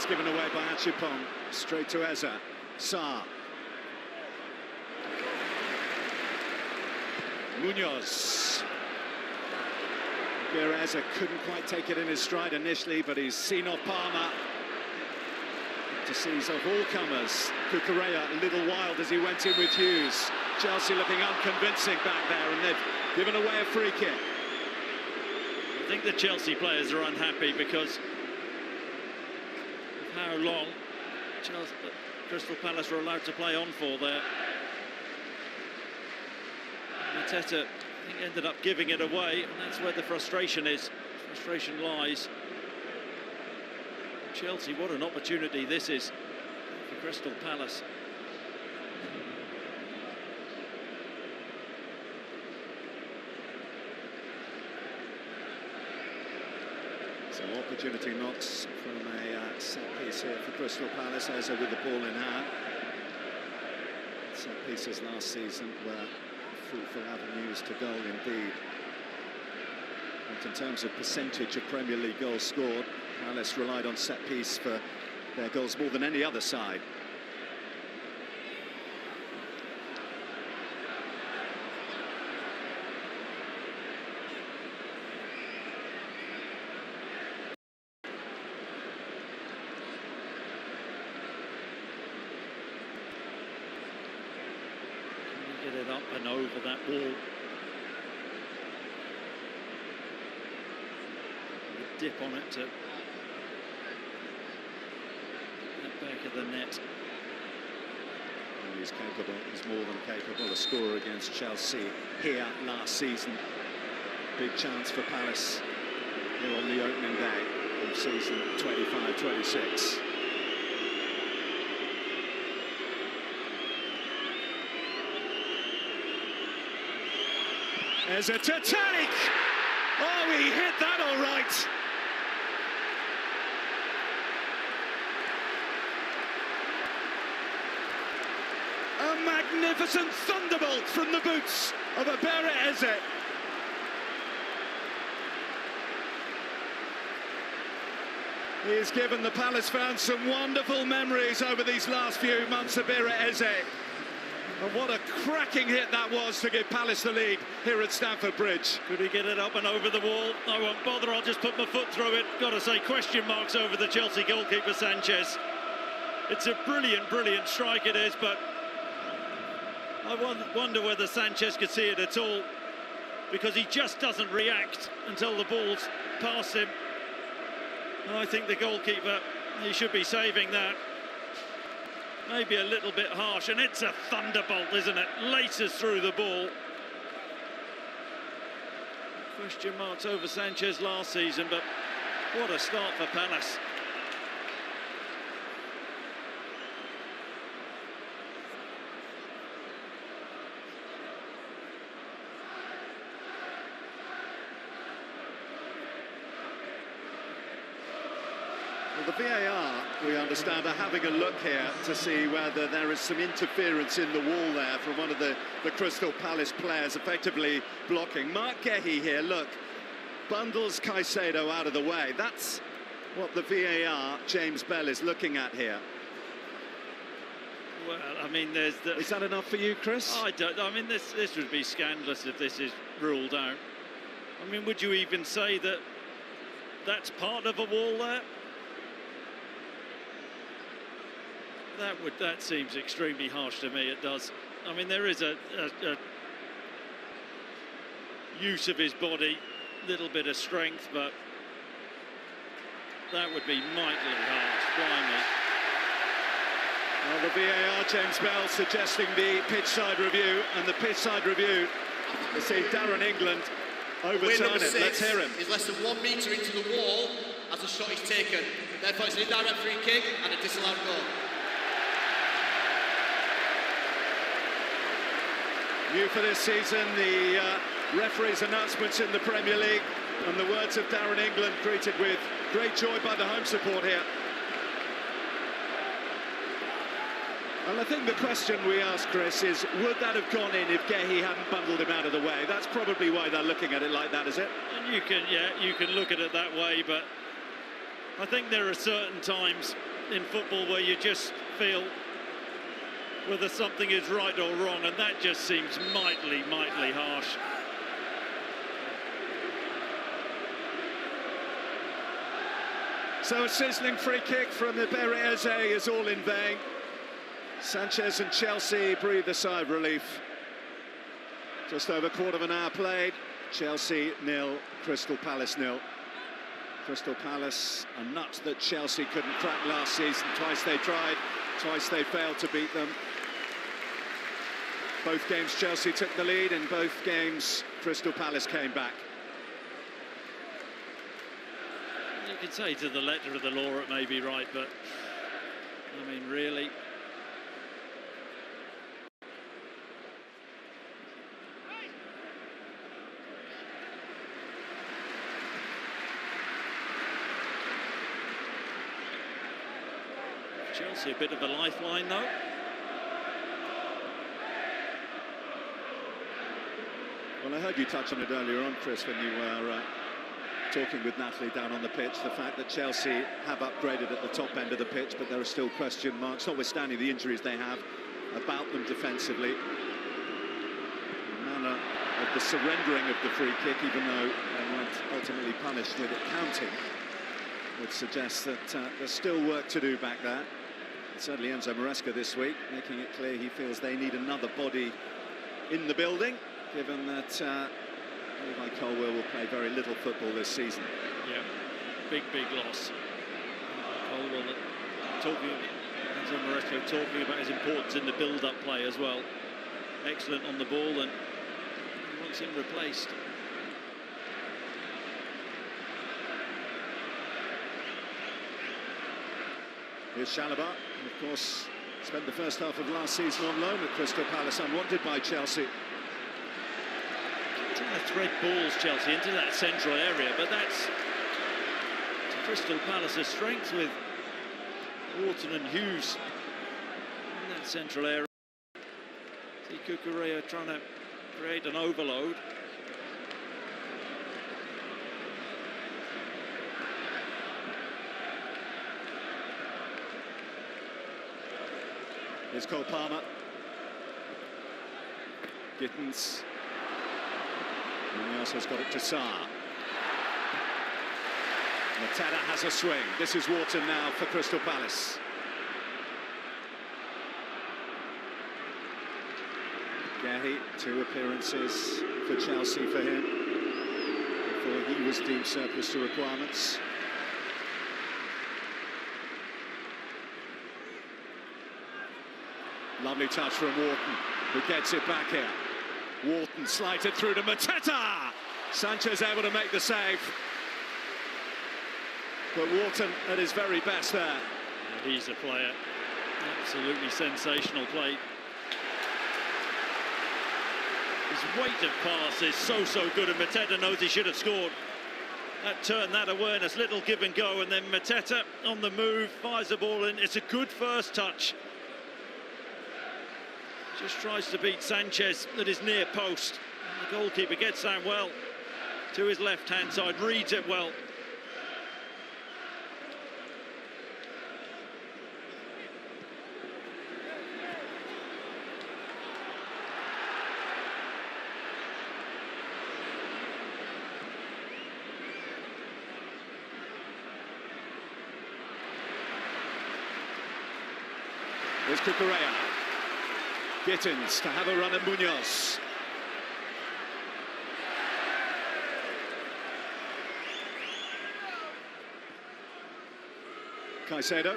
It's given away by Achupong. Straight to Eza. Sarr. Munoz. Eza couldn't quite take it in his stride initially, but he's seen off Palmer. To seize off all comers. Cucurella a little wild as he went in with Hughes. Chelsea looking unconvincing back there, and they've given away a free kick. I think the Chelsea players are unhappy because of how long Crystal Palace were allowed to play on for there. Mateta, I think, ended up giving it away, and that's where the frustration is. Frustration lies. Chelsea, what an opportunity this is for Crystal Palace. So opportunity knocks from a set piece here for Crystal Palace. Eza with the ball in hand. Set pieces last season were fruitful avenues to goal indeed. But in terms of percentage of Premier League goals scored, Palace relied on set piece for their goals more than any other side. Get it up and over that wall. A dip on it to the back of the net. Well, he's capable, he's more than capable. A scorer against Chelsea here last season. Big chance for Palace here on the opening day of season 25-26. There's a Titanic! Oh, he hit that all right! A magnificent thunderbolt from the boots of Ebere Eze. He's given the Palace fans some wonderful memories over these last few months, Ebere Eze. And what a cracking hit that was to give Palace the lead here at Stamford Bridge. Could he get it up and over the wall? I won't bother, I'll just put my foot through it. Got to say, question marks over the Chelsea goalkeeper, Sanchez. It's a brilliant, brilliant strike it is, but I wonder whether Sanchez could see it at all, because he just doesn't react until the ball's past him. And I think the goalkeeper, he should be saving that. Maybe a little bit harsh, and it's a thunderbolt, isn't it? Laces through the ball. Question marks over Sanchez last season, but what a start for Palace. Well, the VAR, we understand, are having a look here to see whether there is some interference in the wall there from one of the Crystal Palace players, effectively blocking. Mark Gehi here, look, bundles Caicedo out of the way. That's what the VAR, James Bell, is looking at here. Well, I mean, there's the... Is that enough for you, Chris? I mean, this would be scandalous if this is ruled out. I mean, would you even say that that's part of a wall there? That seems extremely harsh to me, it does. I mean, there is a use of his body, little bit of strength, but that would be mightily harsh, blimey. Well, the VAR, James Bell, suggesting the pitch side review, and the pitch side review, you see Darren England overturn it. Let's hear him. Is less than 1 metre into the wall as the shot is taken. Therefore, it's an indirect free kick and a disallowed goal. New for this season, the referee's announcements in the Premier League, and the words of Darren England, greeted with great joy by the home support here. And I think the question we ask, Chris, is would that have gone in if Gehi hadn't bundled him out of the way? That's probably why they're looking at it like that, is it? And you can look at it that way, but I think there are certain times in football where you just feel whether something is right or wrong, and that just seems mightily harsh. So a sizzling free kick from the Berriese is all in vain. Sanchez and Chelsea breathe a sigh of relief. Just over a quarter of an hour played. Chelsea 0, Crystal Palace 0. Crystal Palace are nuts that Chelsea couldn't crack last season. Twice they tried, twice they failed to beat them. Both games Chelsea took the lead, in both games Crystal Palace came back. You could say to the letter of the law it may be right, but I mean really. Chelsea a bit of a lifeline though. Well, I heard you touch on it earlier on, Chris, when you were talking with Natalie down on the pitch, the fact that Chelsea have upgraded at the top end of the pitch, but there are still question marks, notwithstanding the injuries they have, about them defensively. The manner of the surrendering of the free kick, even though they weren't ultimately punished with it counting, would suggest that there's still work to do back there. Certainly Enzo Maresca this week, making it clear he feels they need another body in the building, given that Levi Colwill will play very little football this season. Yeah, big loss. Colwill talking, Enzo Maresca talking about his importance in the build-up play as well. Excellent on the ball, and he wants him replaced. Here's Chalobah, and of course spent the first half of last season on loan at Crystal Palace, unwanted by Chelsea. Trying to thread balls, Chelsea, into that central area, but that's Crystal Palace's strength, with Wharton and Hughes in that central area. See Cucurella trying to create an overload. Here's Cole Palmer. Gittins. Munoz has got it to Sarr. Mateta has a swing. This is Wharton now for Crystal Palace. Gehi, 2 appearances for Chelsea for him before he was deemed surplus to requirements. Lovely touch from Wharton, who gets it back here. Wharton slighted through to Mateta. Sanchez able to make the save. But Wharton at his very best there. And he's a player. Absolutely sensational play. His weight of pass is so good, and Mateta knows he should have scored. That turn, that awareness, little give and go, and then Mateta on the move, fires the ball in. It's a good first touch. Just tries to beat Sanchez at his near post. And the goalkeeper gets down well to his left-hand side, reads it well. Here's Cucurella. Gittins to have a run at Munoz. Caicedo.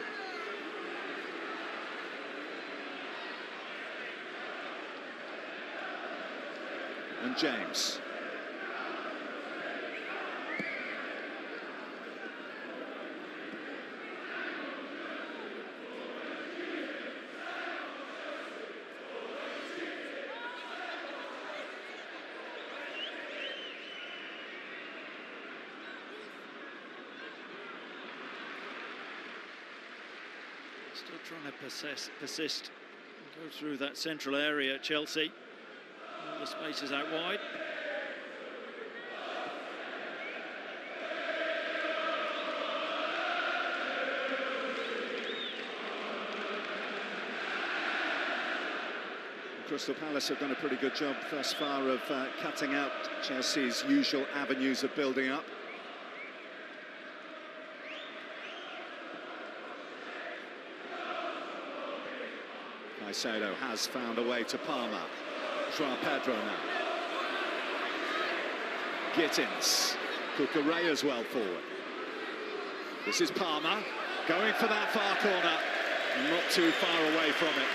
And James. Still trying to persist and go through that central area at Chelsea. All the spaces out wide. Crystal Palace have done a pretty good job thus far of cutting out Chelsea's usual avenues of building up. Caicedo has found a way to Palmer. João Pedro now. Gittins. Cucurella's well forward. This is Palmer going for that far corner. Not too far away from it.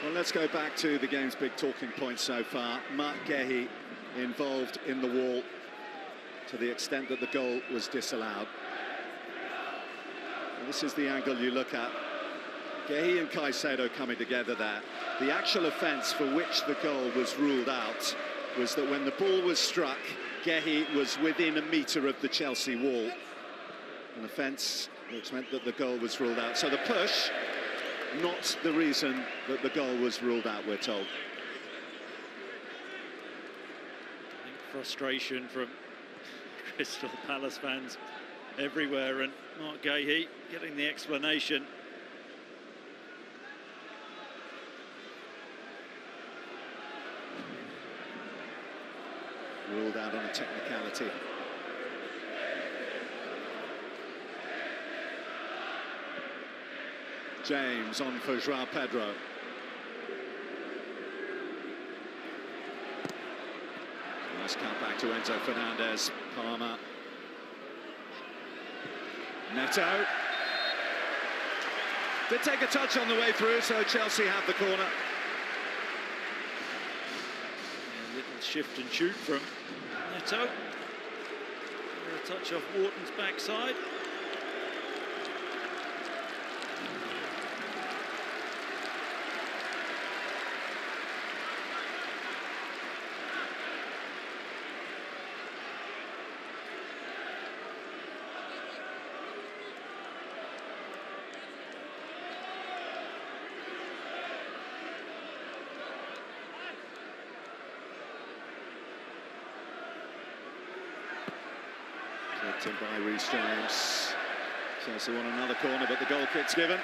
Well, let's go back to the game's big talking point so far. Marc Guéhi involved in the wall to the extent that the goal was disallowed. And this is the angle you look at. Guéhi and Caicedo coming together there. The actual offence for which the goal was ruled out was that when the ball was struck, Guéhi was within a metre of the Chelsea wall. An offence which meant that the goal was ruled out. So the push, not the reason that the goal was ruled out, we're told. I think frustration from Crystal Palace fans everywhere, and Marc Guéhi getting the explanation. Ruled out on a technicality. James on for João Pedro. Nice cut back to Enzo Fernandez. Palmer. Neto. Did take a touch on the way through, so Chelsea have the corner. A little shift and shoot from Neto. A touch off Wharton's backside. In by Reece James. Chelsea want another corner, but the goal kick's given.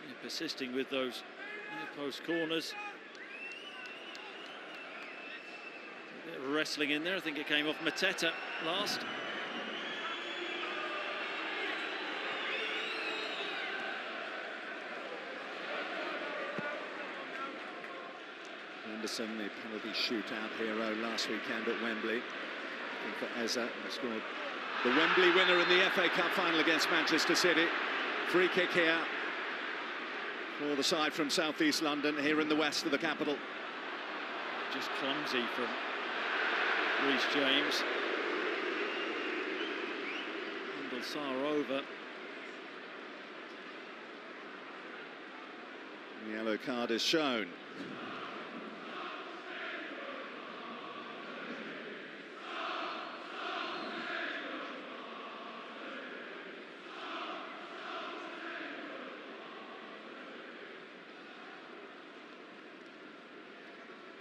Yeah, persisting with those near post corners. A bit of wrestling in there. I think it came off Mateta last. Henderson, the penalty shootout hero last weekend at Wembley. I think for Eza, who scored the Wembley winner in the FA Cup final against Manchester City. Free kick here for the side from southeast London, here in the west of the capital. Just clumsy from Reece James. Handle Sarr over. The yellow card is shown.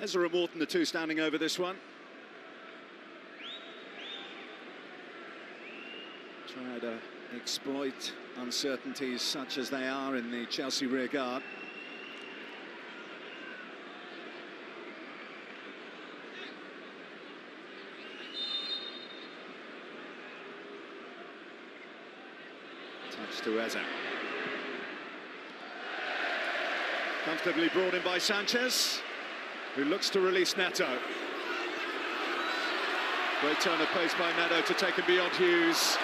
Ezra Morton, the two standing over this one. Try to exploit uncertainties such as they are in the Chelsea rear guard. Touch to Eza. Comfortably brought in by Sanchez, who looks to release Neto. Great turn of pace by Neto to take him beyond Hughes.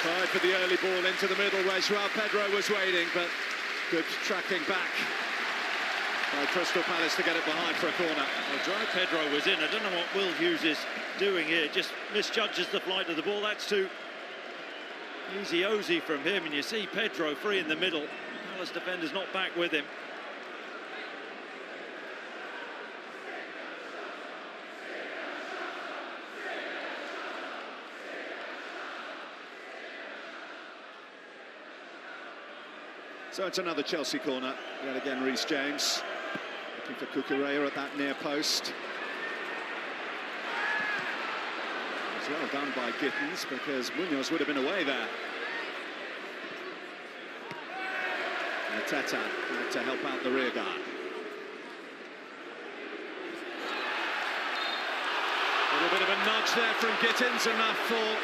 Tried for the early ball into the middle where João Pedro was waiting, but good tracking back by Crystal Palace to get it behind for a corner. Well, João Pedro was in. I don't know what Will Hughes is doing here. Just misjudges the flight of the ball. That's too easy from him, and you see Pedro free in the middle. Palace defender's not back with him. So it's another Chelsea corner. Yet again, Reece James looking for Cucurella at that near post. It's well done by Gittins because Munoz would have been away there. Mateta had to help out the rear guard. A little bit of a nudge there from Gittins, enough for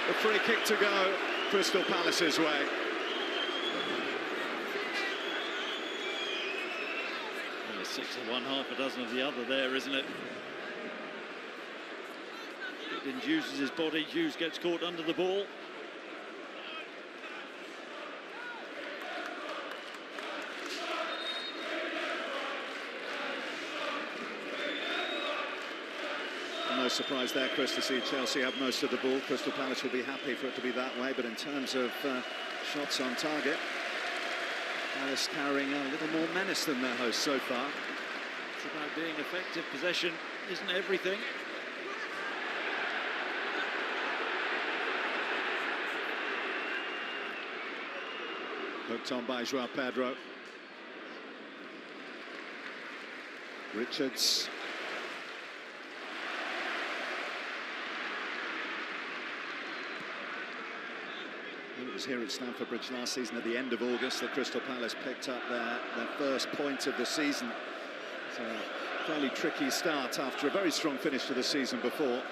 the free kick to go Crystal Palace's way. Well, 6 of one, half a dozen of the other there, isn't it? Gittins uses his body, Hughes gets caught under the ball. No surprise there, Chris, to see Chelsea have most of the ball. Crystal Palace will be happy for it to be that way, but in terms of shots on target, Palace carrying a little more menace than their hosts so far. It's about being effective. Possession isn't everything. Hooked on by João Pedro. Richards. It was here at Stamford Bridge last season at the end of August that Crystal Palace picked up their first point of the season. So a fairly tricky start after a very strong finish to the season before.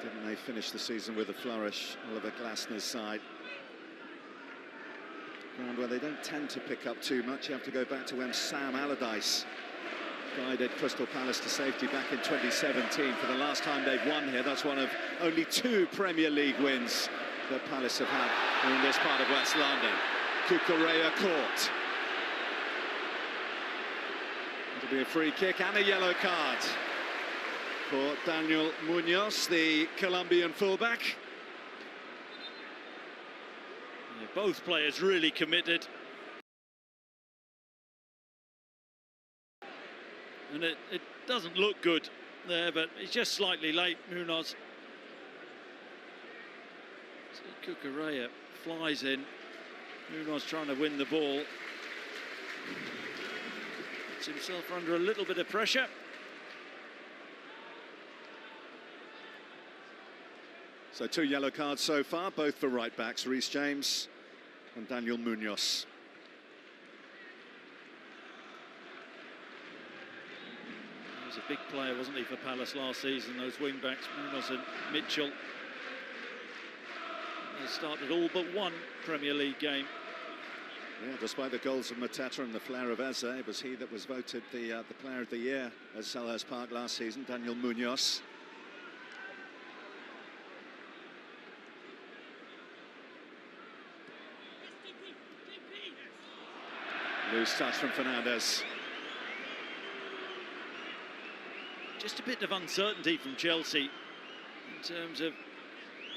Didn't they finish the season with a flourish, Oliver Glasner's side? Ground where they don't tend to pick up too much. You have to go back to when Sam Allardyce guided Crystal Palace to safety back in 2017. For the last time they've won here, that's one of only 2 Premier League wins that Palace have had in this part of West London. Cucurella caught. It'll be a free kick and a yellow card for Daniel Munoz, the Colombian fullback. Yeah, both players really committed. And it doesn't look good there, but it's just slightly late, Munoz. Cucurella flies in. Munoz trying to win the ball. Puts himself under a little bit of pressure. So 2 yellow cards so far, both for right backs, Reece James and Daniel Munoz. He was a big player, wasn't he, for Palace last season, those wing backs, Munoz and Mitchell. They started all but one Premier League game. Yeah, despite the goals of Mateta and the flair of Eze, it was he that was voted the player of the year at Selhurst Park last season, Daniel Munoz. Loose touch from Fernandes. Just a bit of uncertainty from Chelsea in terms of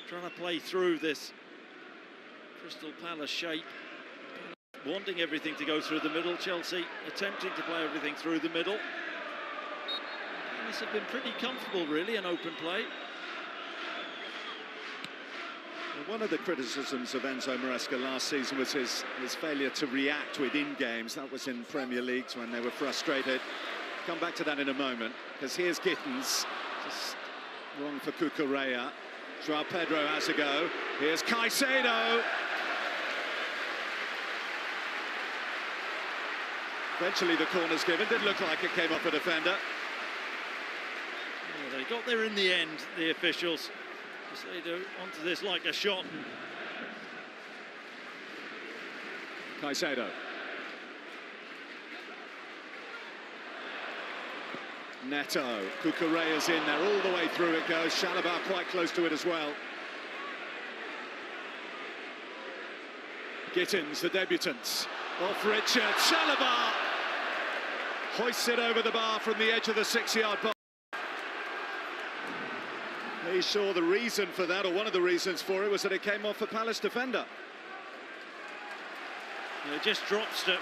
trying to play through this Crystal Palace shape. Wanting everything to go through the middle, Chelsea attempting to play everything through the middle. Palace have been pretty comfortable, really, in open play. Well, one of the criticisms of Enzo Maresca last season was his failure to react within games. That was in Premier Leagues when they were frustrated. Come back to that in a moment, because here's Gittins. Just wrong for Cucurella. João Pedro has a go. Here's Caicedo. Eventually the corner's given. Did look like it came off a defender. Yeah, they got there in the end, the officials. Caicedo onto this like a shot. Caicedo. Neto. Cucurella's in there. All the way through it goes. Chalobah quite close to it as well. Gittins, the debutants. Off Richard. Chalobah hoists it over the bar from the edge of the 6-yard box. He's sure the reason for that, or one of the reasons for it, was that it came off a Palace defender. It just drops to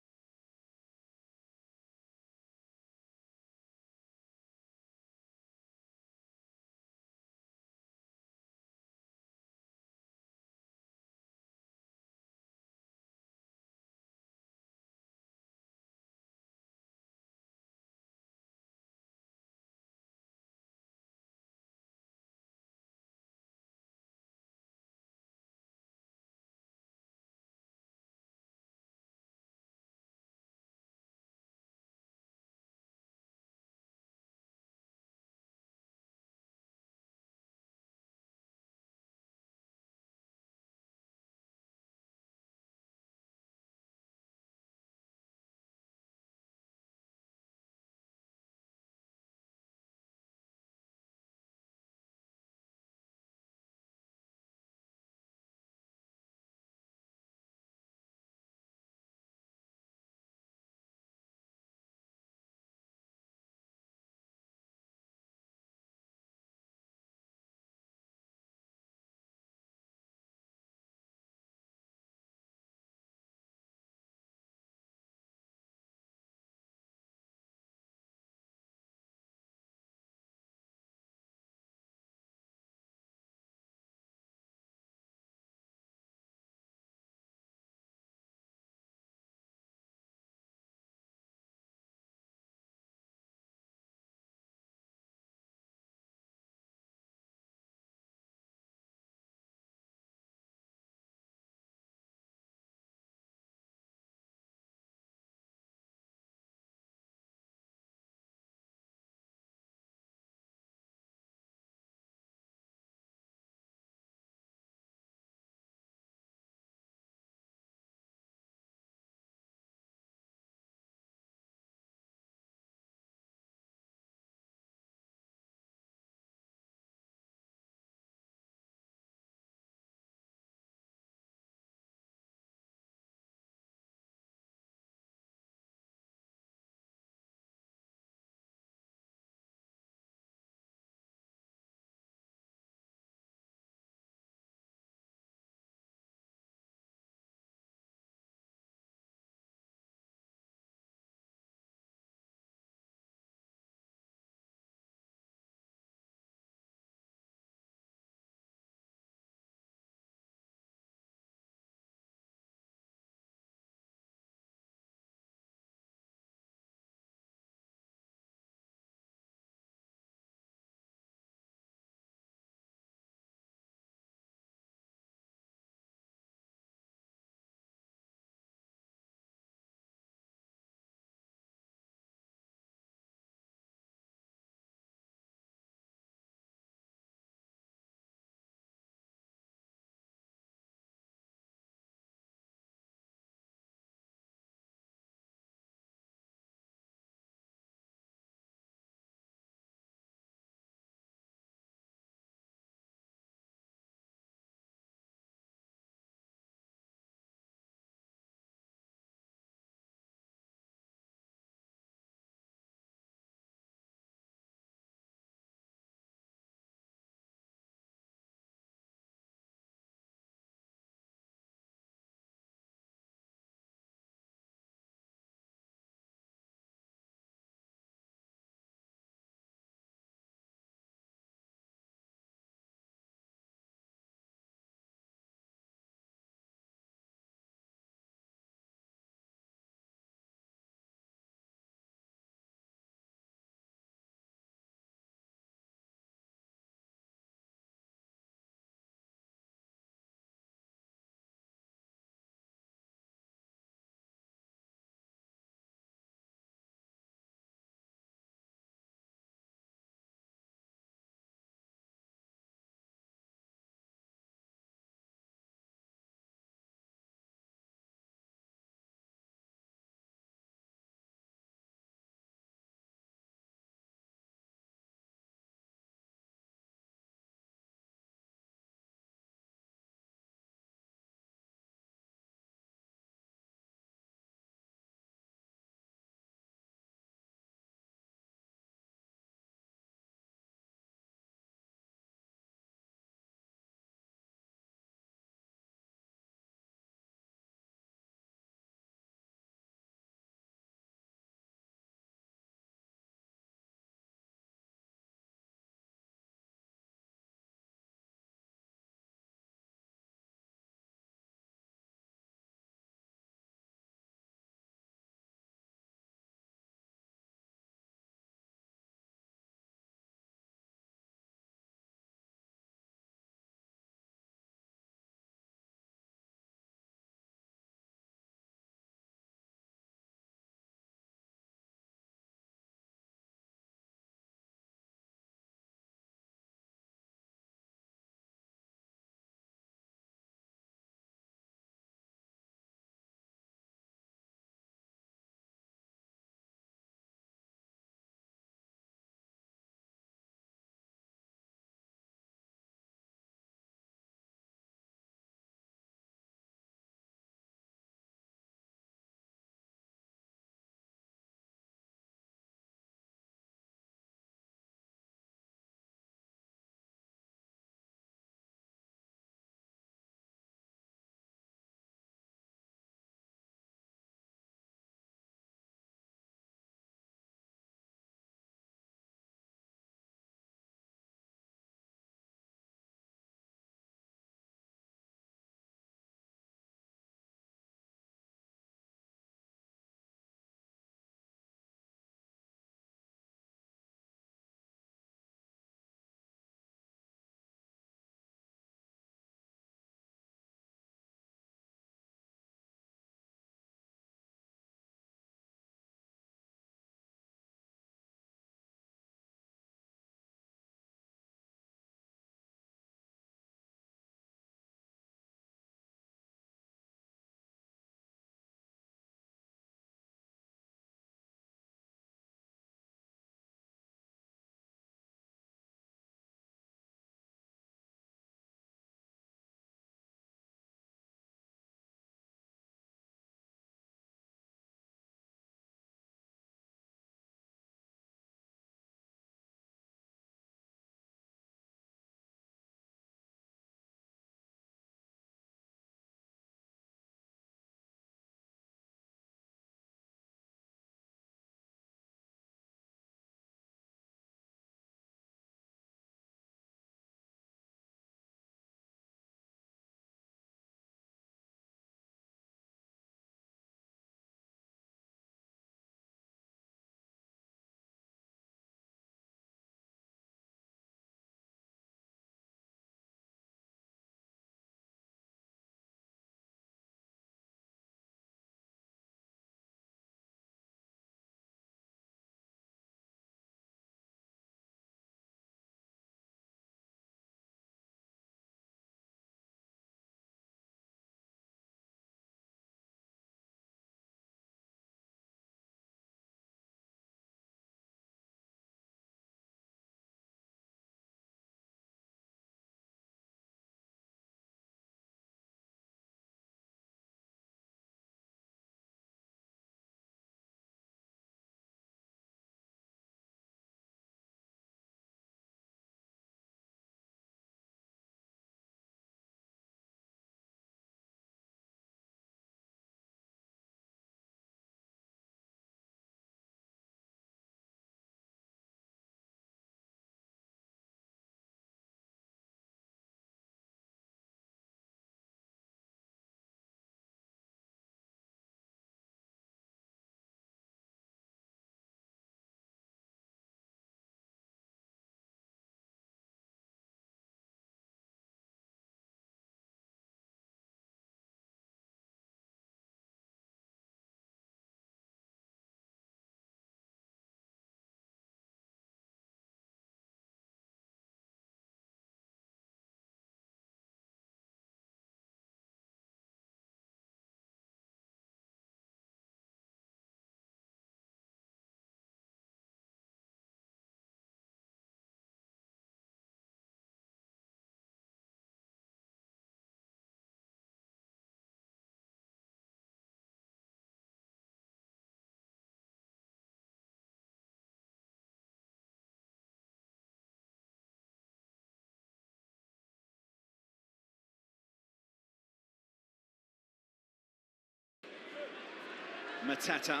Mateta.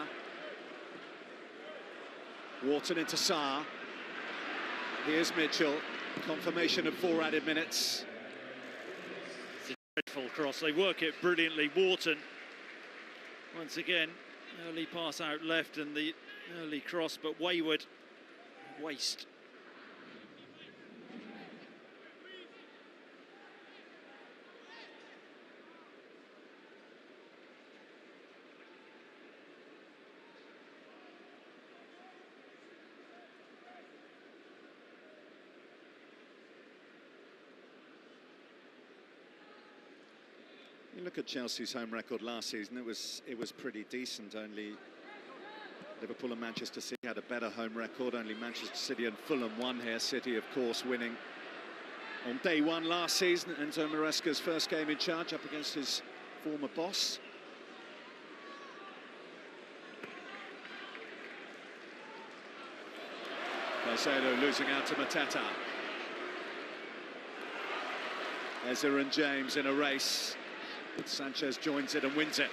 Wharton into Sarr. Here's Mitchell. Confirmation of 4 added minutes. It's a dreadful cross. They work it brilliantly. Wharton, once again, early pass out left and the early cross, but wayward. Waste. You look at Chelsea's home record last season, it was pretty decent. Only Liverpool and Manchester City had a better home record. Only Manchester City and Fulham won here. City, of course, winning on day one last season. Enzo Maresca's first game in charge up against his former boss. Caicedo losing out to Mateta. Eza and James in a race. But Sanchez joins it and wins it.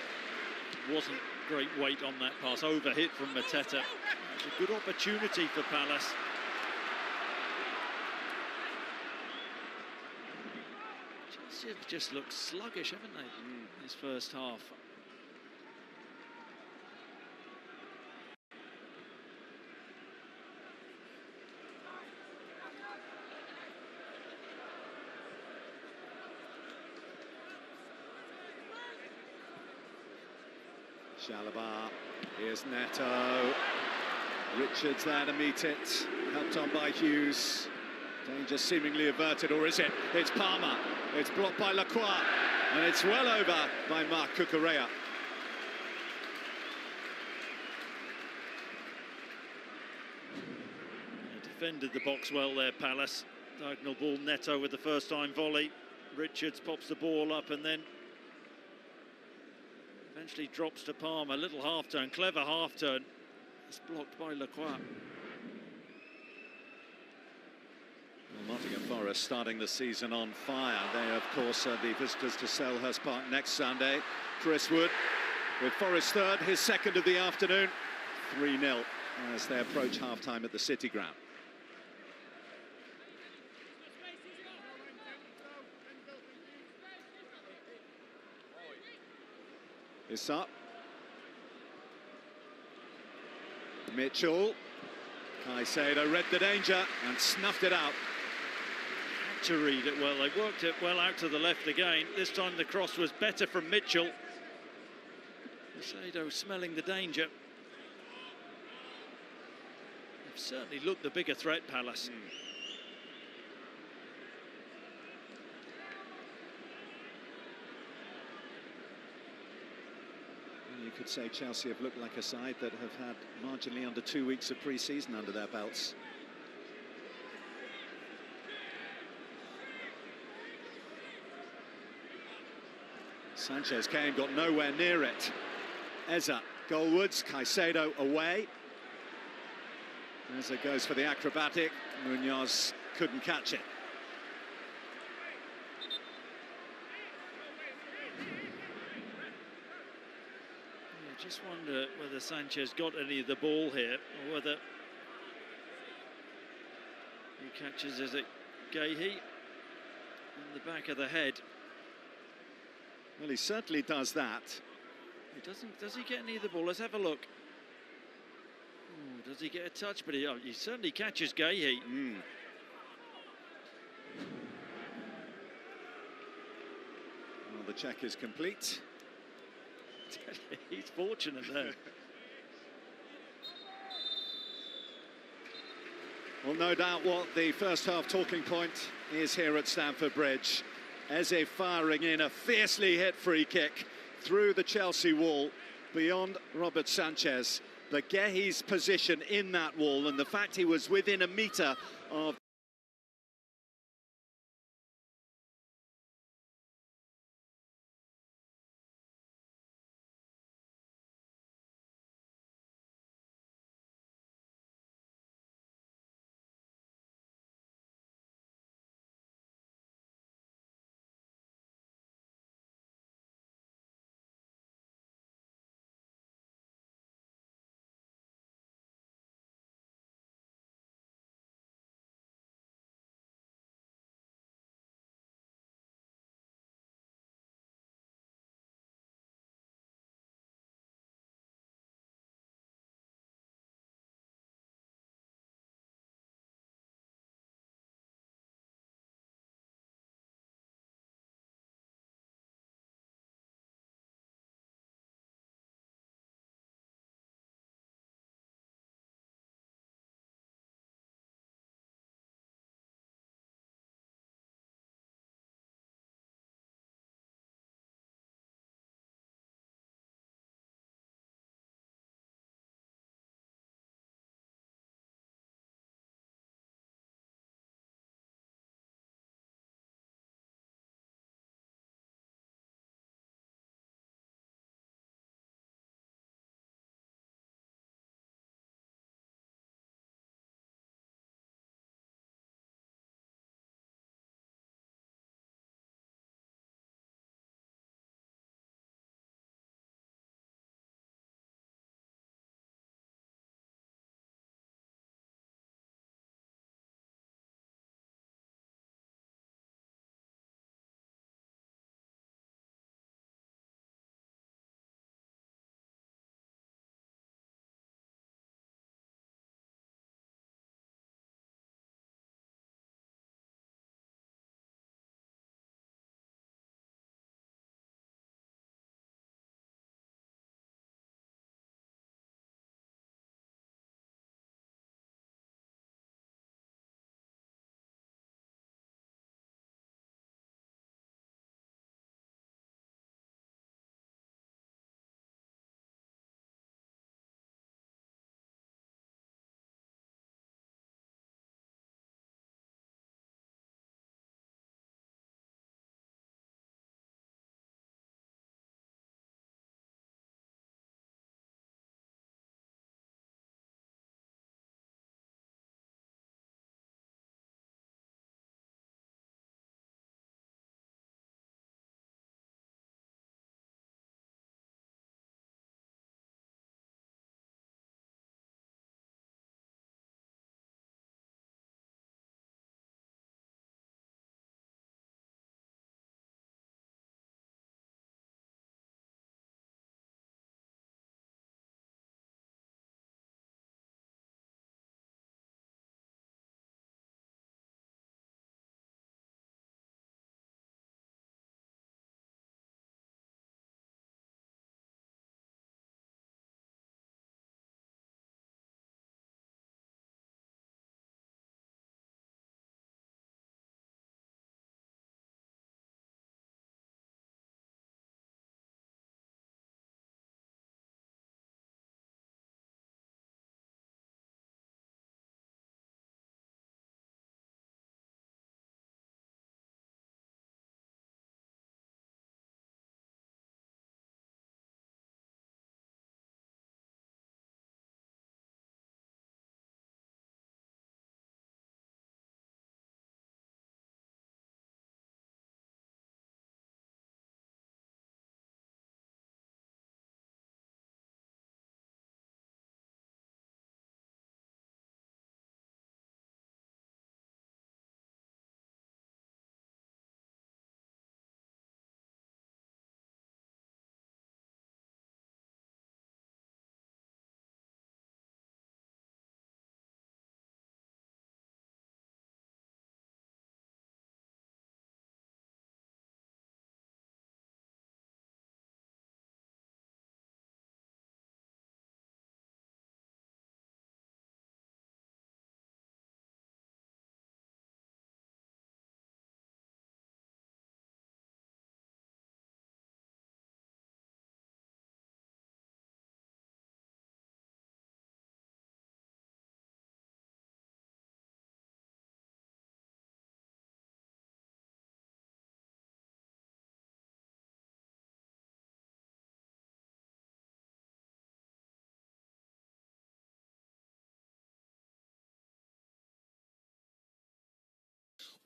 Wasn't great weight on that pass. Overhit from Mateta. It's a good opportunity for Palace. Chelsea have just looked sluggish, haven't they, this first half? Chalobah, here's Neto. Richards there to meet it, helped on by Hughes. Danger seemingly averted, or is it? It's Palmer. It's blocked by Lacroix, and it's well over by Marc Cucurella. Defended the box well there, Palace. Diagonal ball, Neto with the first time volley. Richards pops the ball up and then eventually drops to Palmer. Little half turn, clever half turn. It's blocked by Lacroix. Well, Nottingham Forest starting the season on fire. They, of course, are the visitors to Selhurst Park next Sunday. Chris Wood with Forest third, his second of the afternoon. 3-0 as they approach half-time at the City Ground. It's up. Mitchell. Caicedo read the danger and snuffed it out. Had to read it well. They worked it well out to the left again. This time the cross was better from Mitchell. Caicedo smelling the danger. They've certainly looked the bigger threat, Palace. You could say Chelsea have looked like a side that have had marginally under 2 weeks of pre-season under their belts. Sanchez came, got nowhere near it. Eza, goalwards, Caicedo away. Eza goes for the acrobatic. Munoz couldn't catch it. Just wonder whether Sanchez got any of the ball here, or whether he catches, is it Guéhi in the back of the head? Well, he certainly does that. He doesn't. Does he get any of the ball? Let's have a look. Ooh, does he get a touch? But he certainly catches Guéhi. Well, the check is complete. He's fortunate there. Well, no doubt what the first half talking point is here at Stamford Bridge. Eze firing in a fiercely hit free kick through the Chelsea wall beyond Robert Sanchez. But Guéhi's position in that wall and the fact he was within a metre of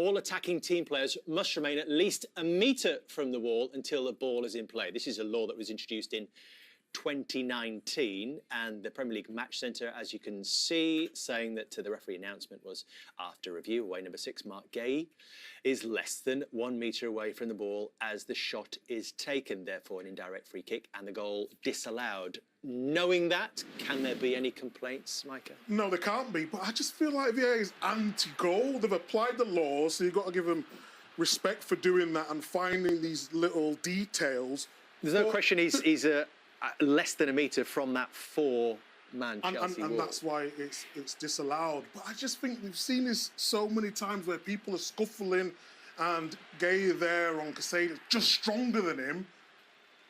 All attacking team players must remain at least a metre from the wall until the ball is in play. This is a law that was introduced in 2019, and the Premier League Match Centre, as you can see, saying that the referee announcement was after review. Away number 6, Mark Gay, is less than 1 metre away from the ball as the shot is taken, therefore an indirect free kick and the goal disallowed. Knowing that, can there be any complaints, Micah? No, there can't be, but I just feel like VAR is anti-goal. They've applied the law, so you've got to give them respect for doing that and finding these little details. There's no question he's less than a metre from that 4-man Chelsea and wall. that's why it's disallowed. But I just think we've seen this so many times where people are scuffling and Gay there on Casado, just stronger than him.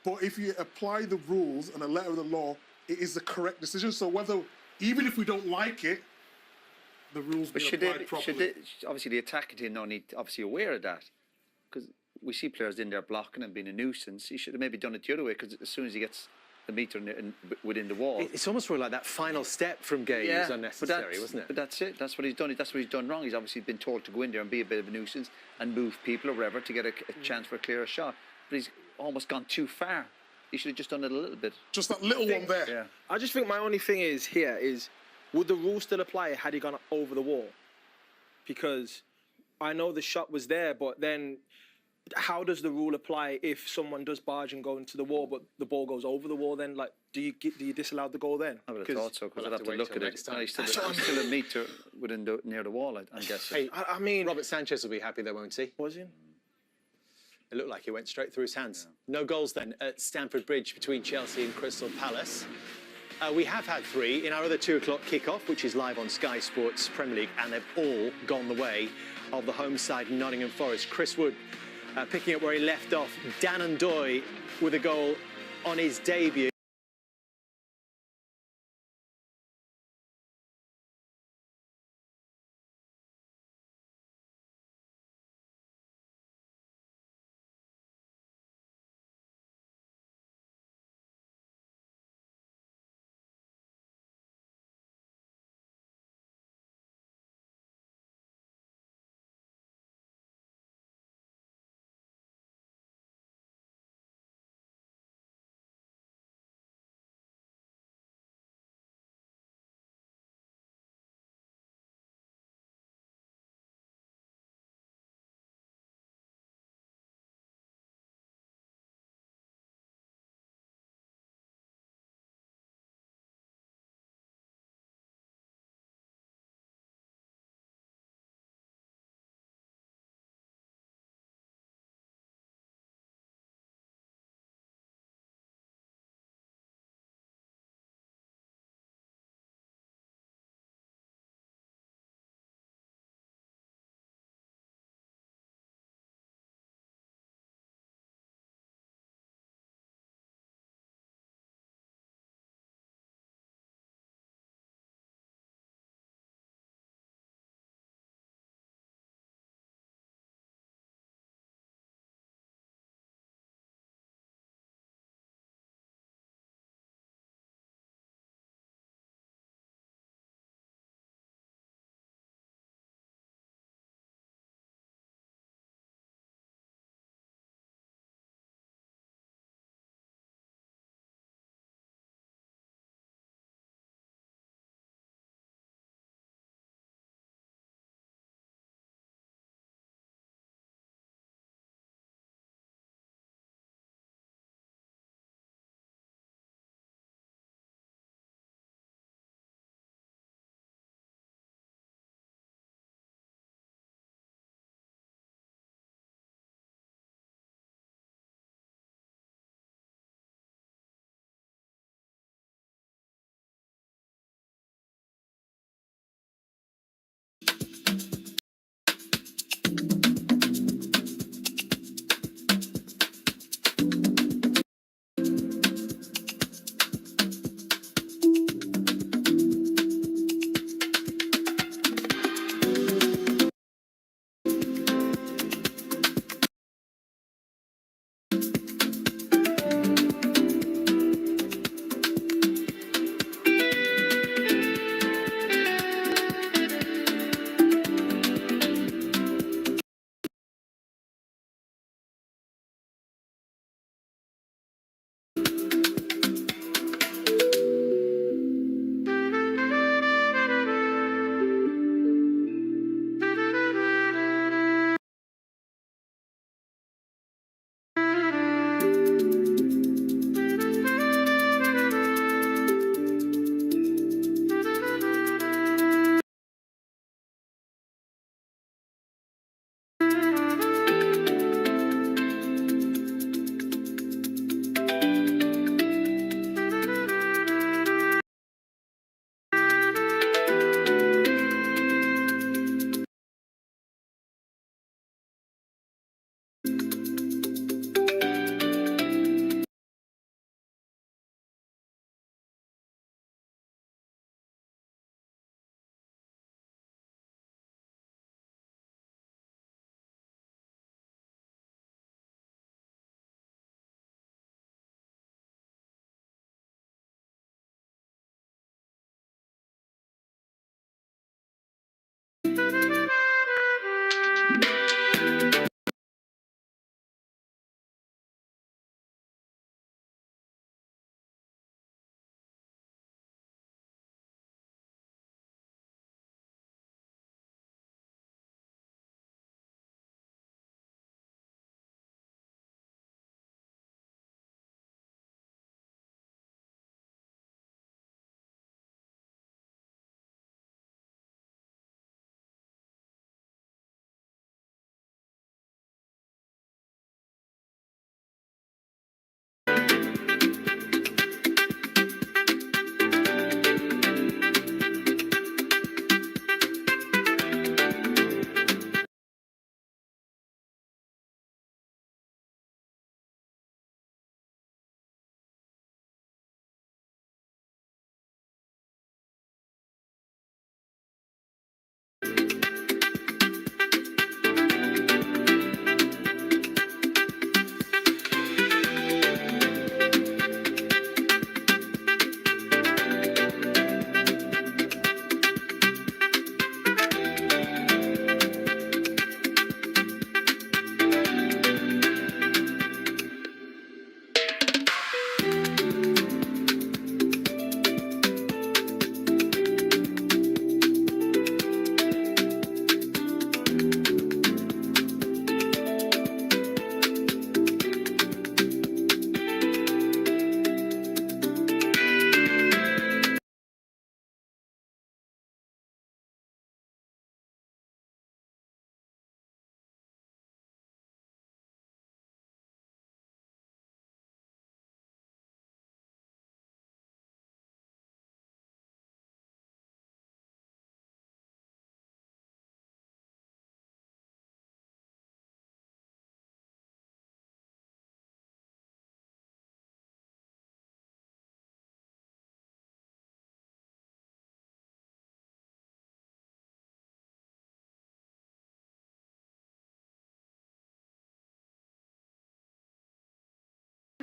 But if you apply the rules and the letter of the law, it is the correct decision. So even if we don't like it, the rules be applied properly. Obviously, the attacking team don't need obviously aware of that, because we see players in there blocking and being a nuisance. He should have maybe done it the other way, because as soon as he gets a metre within the wall, it's almost like that final step from Gay was unnecessary, wasn't it? But that's it. That's what he's done. That's what he's done wrong. He's obviously been told to go in there and be a bit of a nuisance and move people or whatever to get a chance for a clearer shot. But he's almost gone too far. He should have just done it a little bit. Just that little one there. Yeah. I just think my only thing is would the rule still apply had he gone over the wall? Because I know the shot was there, but then how does the rule apply if someone does barge and go into the wall, but the ball goes over the wall? Then, like, do you disallow the goal then? I would have thought so, because I'd have to look at it. He's still a metre near the wall, I'm guessing. Hey, I mean, Robert Sanchez will be happy there, won't he? was he? It looked like it went straight through his hands. Yeah. No goals then at Stamford Bridge between Chelsea and Crystal Palace. We have had 3 in our other 2 o'clock kickoff, which is live on Sky Sports Premier League, and they've all gone the way of the home side, Nottingham Forest. Chris Wood picking up where he left off. Dan Ndoye with a goal on his debut.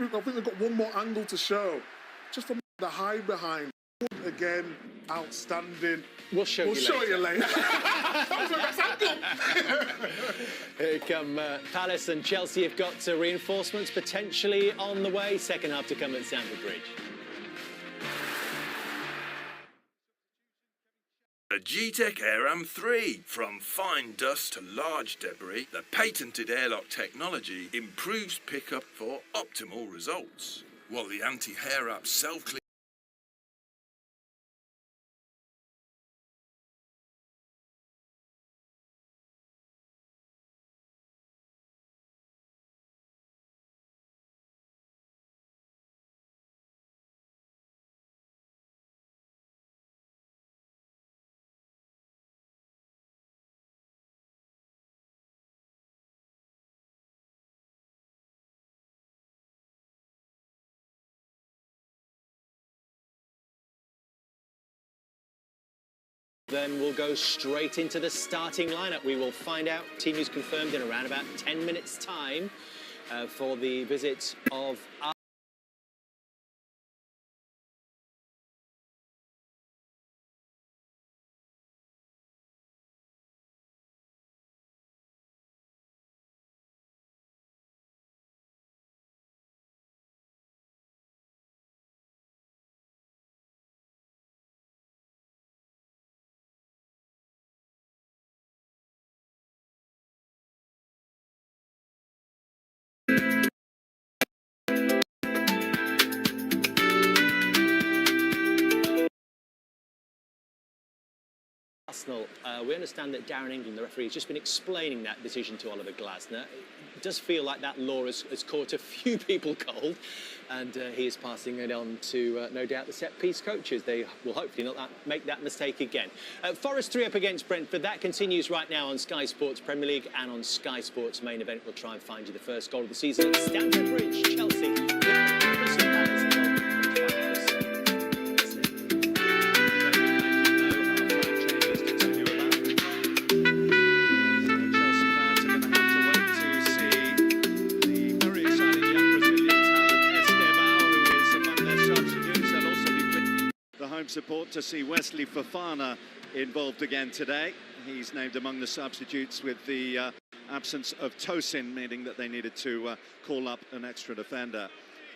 I think they've got one more angle to show. Just from the high behind. Again, outstanding. We'll show you later. That was my best angle. Here come Palace, and Chelsea have got reinforcements potentially on the way. Second half to come at Stamford Bridge. The G-Tech Airram 3. From fine dust to large debris, the patented airlock technology improves pickup for optimal results. While the anti-hair wrap self-clean Then we'll go straight into the starting lineup. We will find out team who's confirmed in around about 10 minutes' time for the visit of Arsenal. We understand that Darren England, the referee, has just been explaining that decision to Oliver Glasner. It does feel like that law has caught a few people cold, and he is passing it on to, no doubt, the set-piece coaches. They will hopefully not make that mistake again. Forest 3 up against Brentford. That continues right now on Sky Sports Premier League, and on Sky Sports Main Event, we'll try and find you the first goal of the season at Stamford Bridge, Chelsea. Support to see Wesley Fofana involved again today. He's named among the substitutes with the absence of Tosin, meaning that they needed to call up an extra defender.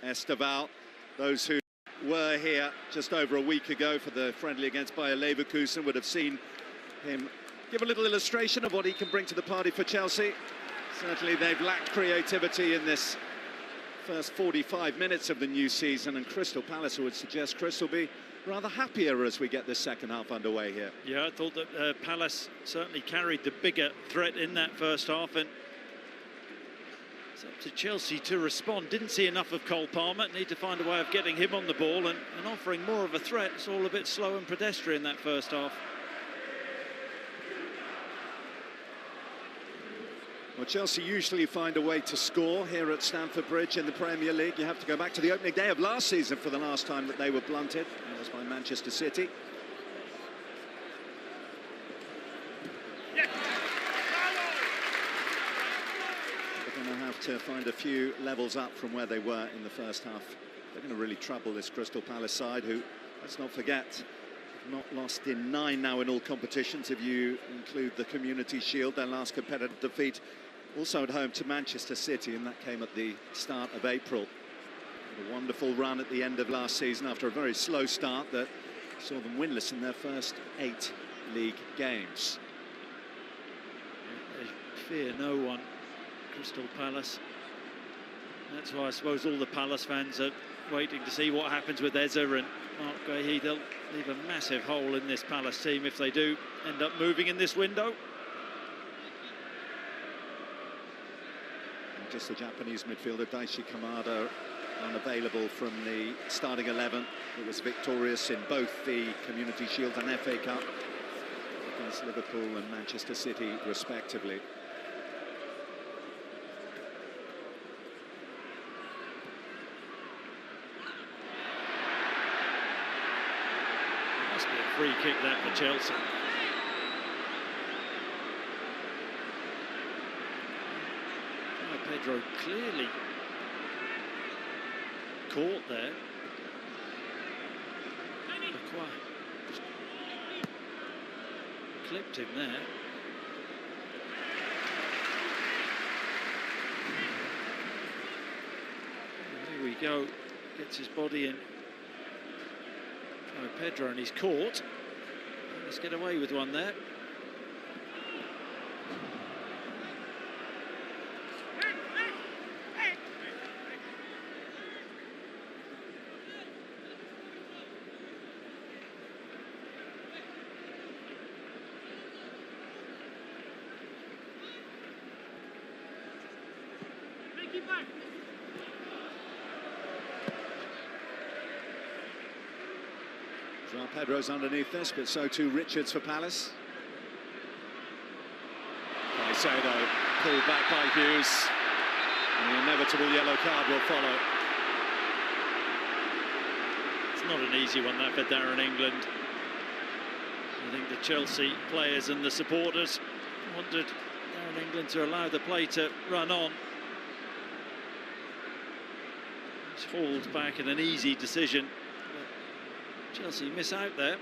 Esteval, those who were here just over a week ago for the friendly against Bayer Leverkusen would have seen him give a little illustration of what he can bring to the party for Chelsea. Certainly they've lacked creativity in this first 45 minutes of the new season, and Crystal Palace, I would suggest, Chris, will be rather happier as we get this second half underway here. Yeah, I thought that Palace certainly carried the bigger threat in that first half, and it's up to Chelsea to respond. Didn't see enough of Cole Palmer. Need to find a way of getting him on the ball and offering more of a threat. It's all a bit slow and pedestrian that first half. Well, Chelsea usually find a way to score here at Stamford Bridge in the Premier League. You have to go back to the opening day of last season for the last time that they were blunted. That was by Manchester City. Yeah. They're going to have to find a few levels up from where they were in the first half. They're going to really trouble this Crystal Palace side, who, let's not forget, not lost in 9 now in all competitions, if you include the Community Shield, their last competitive defeat. Also at home to Manchester City, and that came at the start of April. A wonderful run at the end of last season after a very slow start that saw them winless in their first 8 league games. They fear no one, Crystal Palace. That's why I suppose all the Palace fans are waiting to see what happens with Eze and Marc Guéhi. They'll leave a massive hole in this Palace team if they do end up moving in this window. Just the Japanese midfielder Daichi Kamada unavailable from the starting 11. It was victorious in both the Community Shield and FA Cup against Liverpool and Manchester City respectively. It must be a free kick that for Chelsea. Pedro clearly caught there. Lacroix clipped him there. There we go. Gets his body in. Oh, Pedro, and he's caught. Let's get away with one there. João Pedro's underneath this, but so too Richards for Palace. Caicedo pulled back by Hughes. And the inevitable yellow card will follow. It's not an easy one, that, for Darren England. I think the Chelsea players and the supporters wanted Darren England to allow the play to run on. He's hauled back in an easy decision. Chelsea miss out there.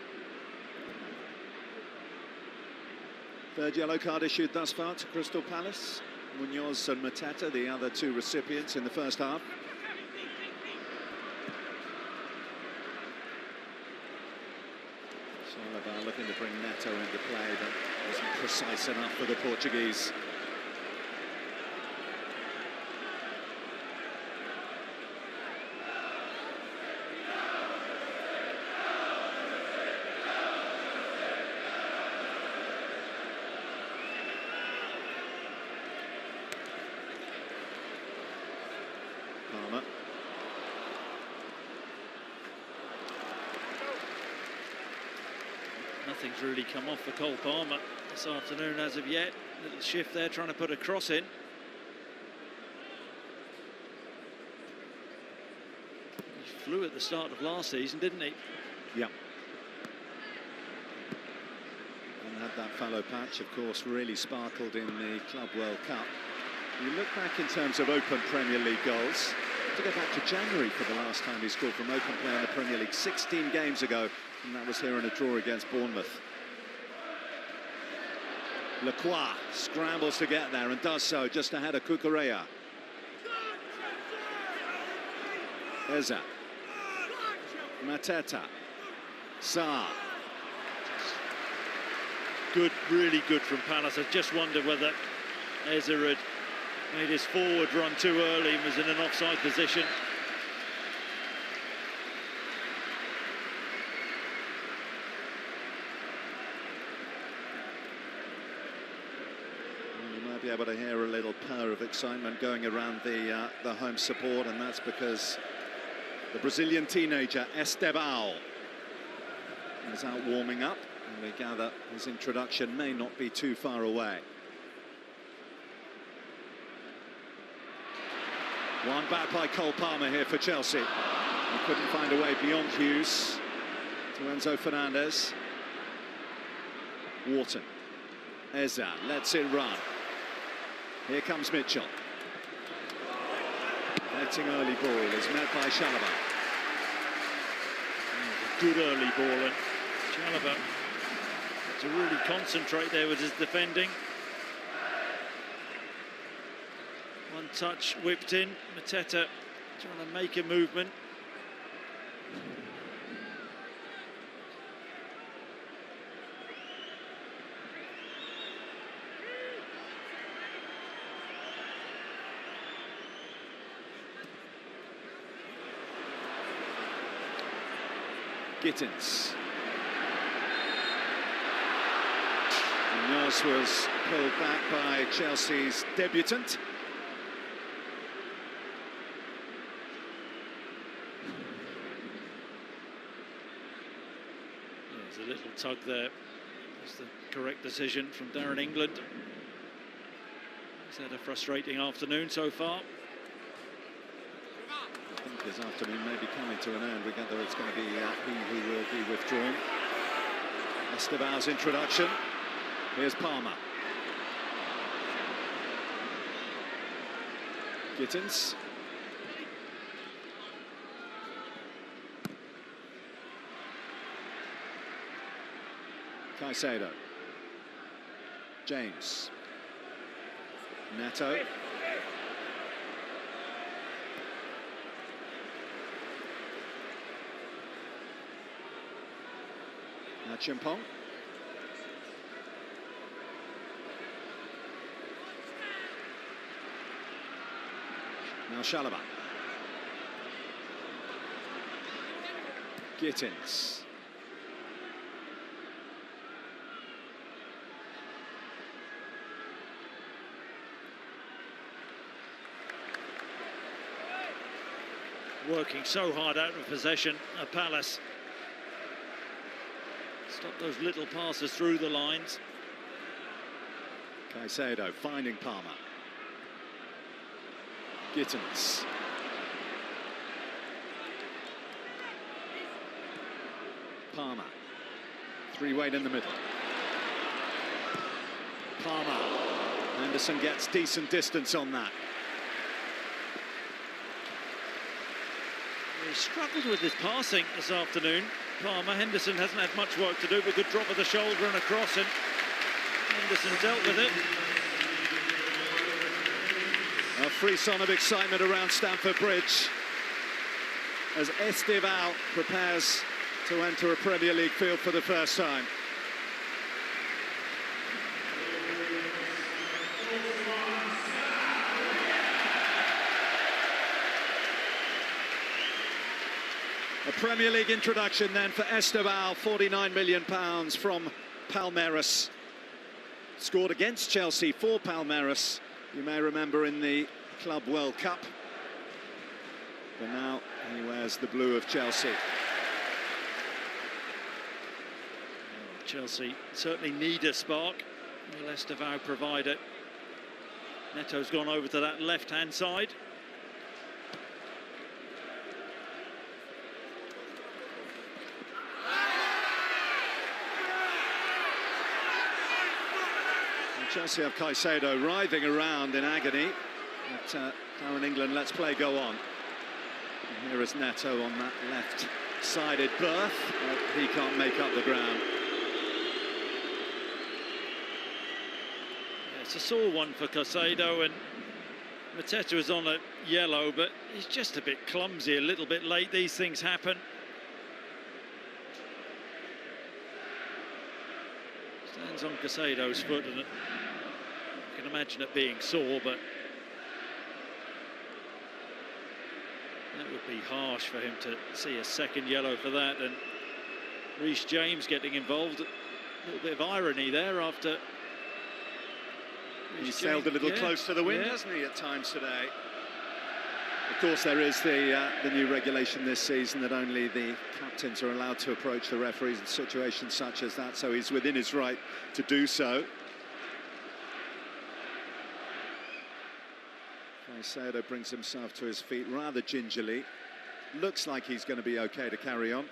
Third yellow card issued thus far to Crystal Palace. Munoz and Mateta, the other two recipients in the first half. Chalobah looking to bring Neto into play, but wasn't precise enough for the Portuguese. Palmer. Nothing's really come off for Cole Palmer this afternoon as of yet. Little shift there, trying to put a cross in. He flew at the start of last season, didn't he? Yeah. And had that fallow patch, of course, really sparkled in the Club World Cup. You look back in terms of open Premier League goals, to go back to January for the last time he scored from open play in the Premier League, 16 games ago, and that was here in a draw against Bournemouth. Lacroix scrambles to get there and does so just ahead of Cucurella. Eza. Mateta. Sarr. Good, really good from Palace. I just wonder whether Eza had made his forward run too early and was in an offside position. You might be able to hear a little purr of excitement going around the home support, and that's because the Brazilian teenager Estevão is out warming up, and we gather his introduction may not be too far away. One back by Cole Palmer here for Chelsea. He couldn't find a way beyond Hughes to Enzo Fernandez. Wharton. Eza lets it run. Here comes Mitchell. Betting early ball is met by Chalobah. Good early ball, and Chalobah to really concentrate there with his defending. One touch whipped in. Mateta trying to make a movement. Gittins. Munoz was pulled back by Chelsea's debutant. There's a little tug there. That's the correct decision from Darren England. He's had a frustrating afternoon so far. I think his afternoon may be coming to an end. We gather it's going to be he who will be withdrawn. Estevão's introduction. Here's Palmer. Gittins. Caicedo. James. Neto. Now Chimpong. Now Chalobah. Gittins. Working so hard out of possession at Palace. Stop those little passes through the lines. Caicedo finding Palmer. Gittins. Palmer. Three-weight in the middle. Palmer. Henderson gets decent distance on that. He struggled with his passing this afternoon. Palmer. Henderson hasn't had much work to do, but good drop of the shoulder and a cross, and Henderson dealt with it. A frisson of excitement around Stamford Bridge as Esteval prepares to enter a Premier League field for the first time. A Premier League introduction then for Esteval, £49 million from Palmeiras. Scored against Chelsea for Palmeiras, you may remember, in the Club World Cup. But now he wears the blue of Chelsea. Chelsea certainly need a spark. Will Esteval provide it? Neto's gone over to that left-hand side. Chelsea have Caicedo writhing around in agony. But Darren England lets play go on. And here is Neto on that left-sided berth, but he can't make up the ground. Yeah, it's a sore one for Caicedo, and Mateta is on a yellow, but he's just a bit clumsy, a little bit late. These things happen. Stands on Caicedo's foot, and I can imagine it being sore, but that would be harsh for him to see a second yellow for that. And Reece James getting involved. A little bit of irony there after He sailed a little close to the wind, hasn't he, at times today? Of course, there is the new regulation this season that only the captains are allowed to approach the referees in situations such as that, so he's within his right to do so. Caicedo brings himself to his feet rather gingerly. Looks like he's going to be okay to carry on.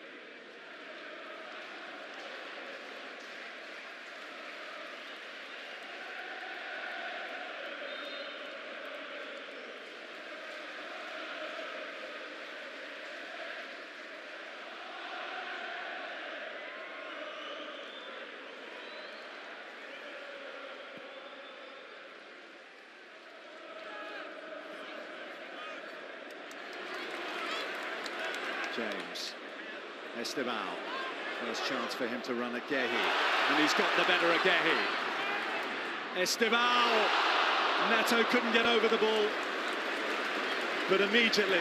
James. Esteval. First chance for him to run at Guehi. And he's got the better of Guehi. Esteval. Neto couldn't get over the ball. But immediately,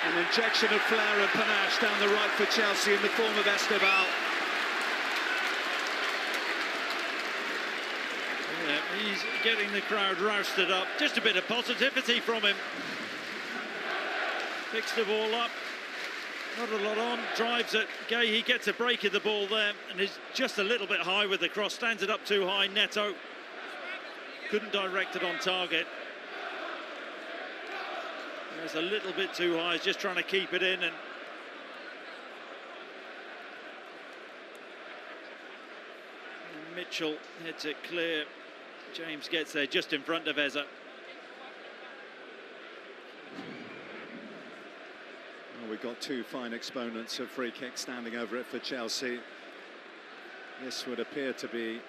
an injection of flair and panache down the right for Chelsea in the form of Esteval. Yeah, he's getting the crowd rousted up. Just a bit of positivity from him. Picks the ball up, not a lot on, drives it. Guehi gets a break of the ball there and is just a little bit high with the cross, stands it up too high. Neto couldn't direct it on target. It was a little bit too high, he's just trying to keep it in, and Mitchell heads it clear. James gets there just in front of Eza. Well, we've got two fine exponents of free kick standing over it for Chelsea. This would appear to be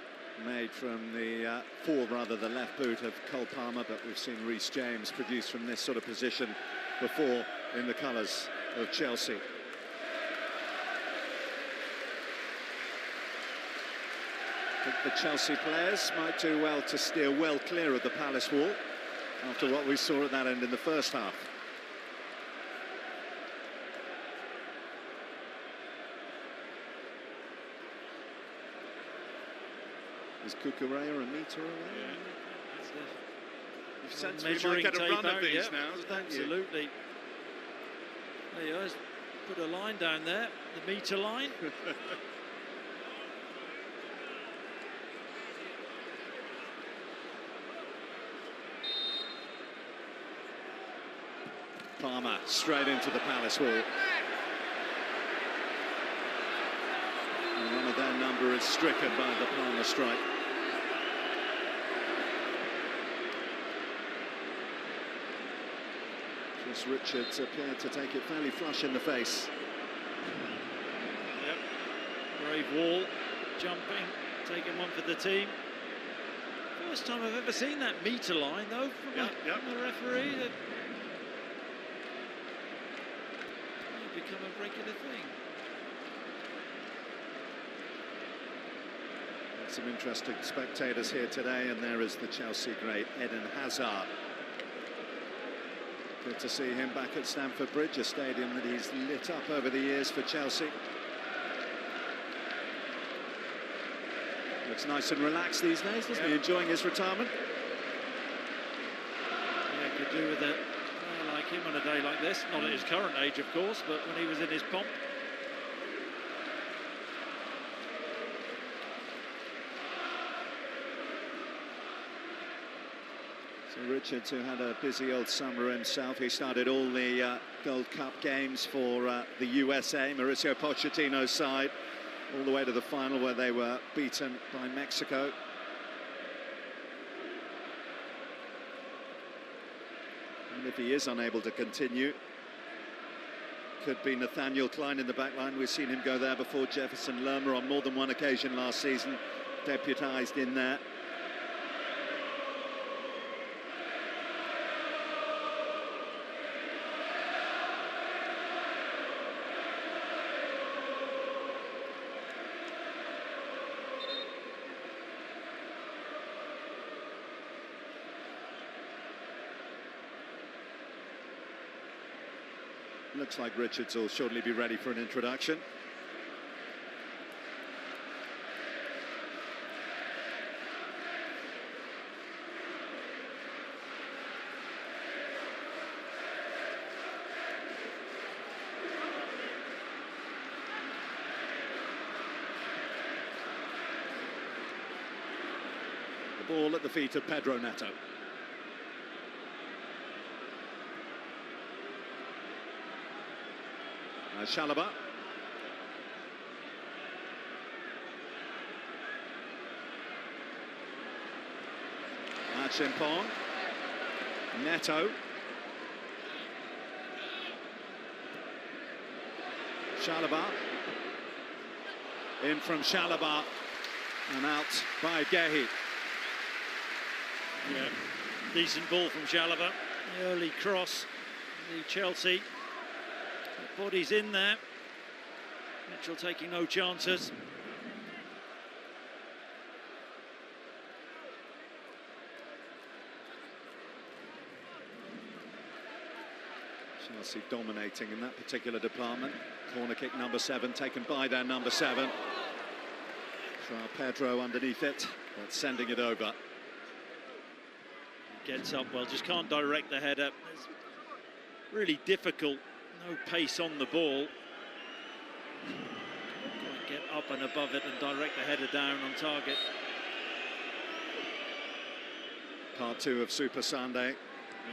made from the the left boot of Cole Palmer, but we've seen Reece James produce from this sort of position before in the colours of Chelsea. I think the Chelsea players might do well to steer well clear of the Palace wall after what we saw at that end in the first half. Is Cucurella a metre away? Yeah. You've sensed we might get a run of these now, don't absolutely. you? There you go. Put a line down there, the metre line. Palmer straight into the Palace wall. And one of their number is stricken by the Palmer strike. Chris Richards appeared to take it fairly flush in the face. Yep. Brave wall, jumping, taking one for the team. First time I've ever seen that metre line, though, from the referee. That become a regular thing. Some interesting spectators here today, and there is the Chelsea great Eden Hazard. Good to see him back at Stamford Bridge, a stadium that he's lit up over the years for Chelsea. Looks nice and relaxed these days, doesn't he? Enjoying his retirement. Yeah, could do with a player like him on a day like this. Not at his current age, of course, but when he was in his pomp. Richards, who had a busy old summer himself, he started all the Gold Cup games for the USA, Mauricio Pochettino's side, all the way to the final where they were beaten by Mexico. And if he is unable to continue, could be Nathaniel Klein in the back line. We've seen him go there before. Jefferson Lerma on more than one occasion last season, deputised in there. Looks like Richards will shortly be ready for an introduction. The ball at the feet of Pedro Neto. Chalobah. Achimpong. Neto. Chalobah. In from Chalobah and out by Gehi. Yeah, decent ball from Chalobah. The early cross, the Chelsea. Body's in there. Mitchell taking no chances. Chelsea dominating in that particular department. Corner kick number 7 taken by their number 7. Joao Pedro underneath it, but sending it over. Gets up well, just can't direct the header. It's really difficult. No pace on the ball. Can't get up and above it and direct the header down on target. Part 2 of Super Sunday.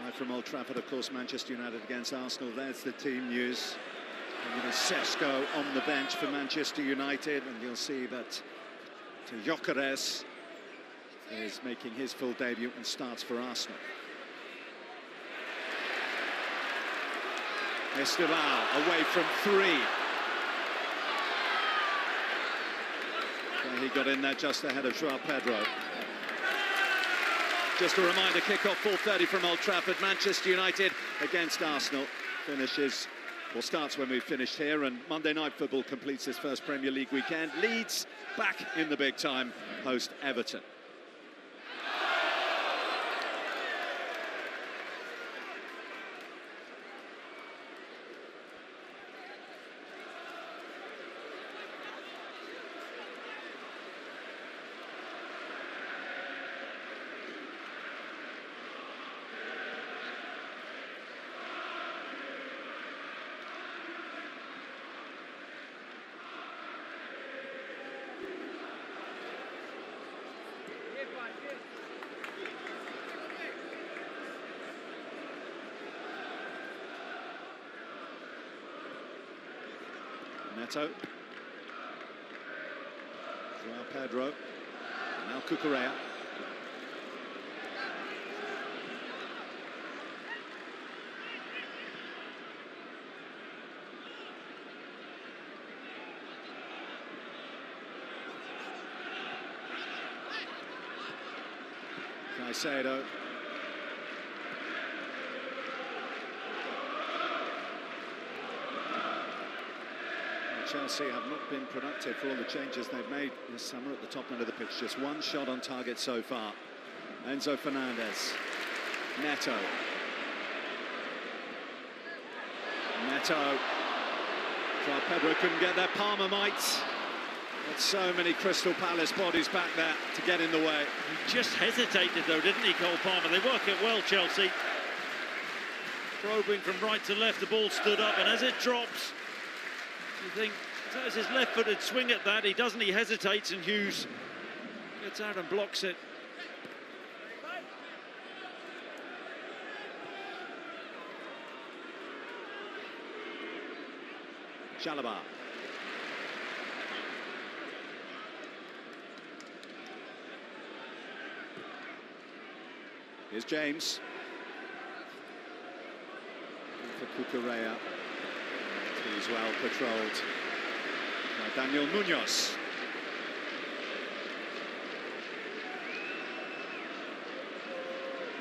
Live from Old Trafford, of course, Manchester United against Arsenal. There's the team news. And Sesko on the bench for Manchester United, and you'll see that Gyökeres is making his full debut and starts for Arsenal. Esteban away from 3. he got in there just ahead of Joao Pedro. Just a reminder, kick-off 4:30 from Old Trafford. Manchester United against Arsenal finishes, or starts when we've finished here, and Monday Night Football completes its first Premier League weekend. Leeds back in the big time, host Everton. Neto. Joao Pedro. Now Cucurella. Caicedo. Chelsea have not been productive for all the changes they've made this summer at the top end of the pitch. Just one shot on target so far. Enzo Fernandez. Neto. Neto. Joao Pedro couldn't get there. Palmer might. But so many Crystal Palace bodies back there to get in the way. He just hesitated though, didn't he, Cole Palmer? They work it well, Chelsea. Probing from right to left, the ball stood up, and as it drops, you think, there's his left-footed swing at that. He doesn't, he hesitates, and Hughes gets out and blocks it. Chalobah. Here's James. For Cucurella. He's well patrolled by Daniel Munoz.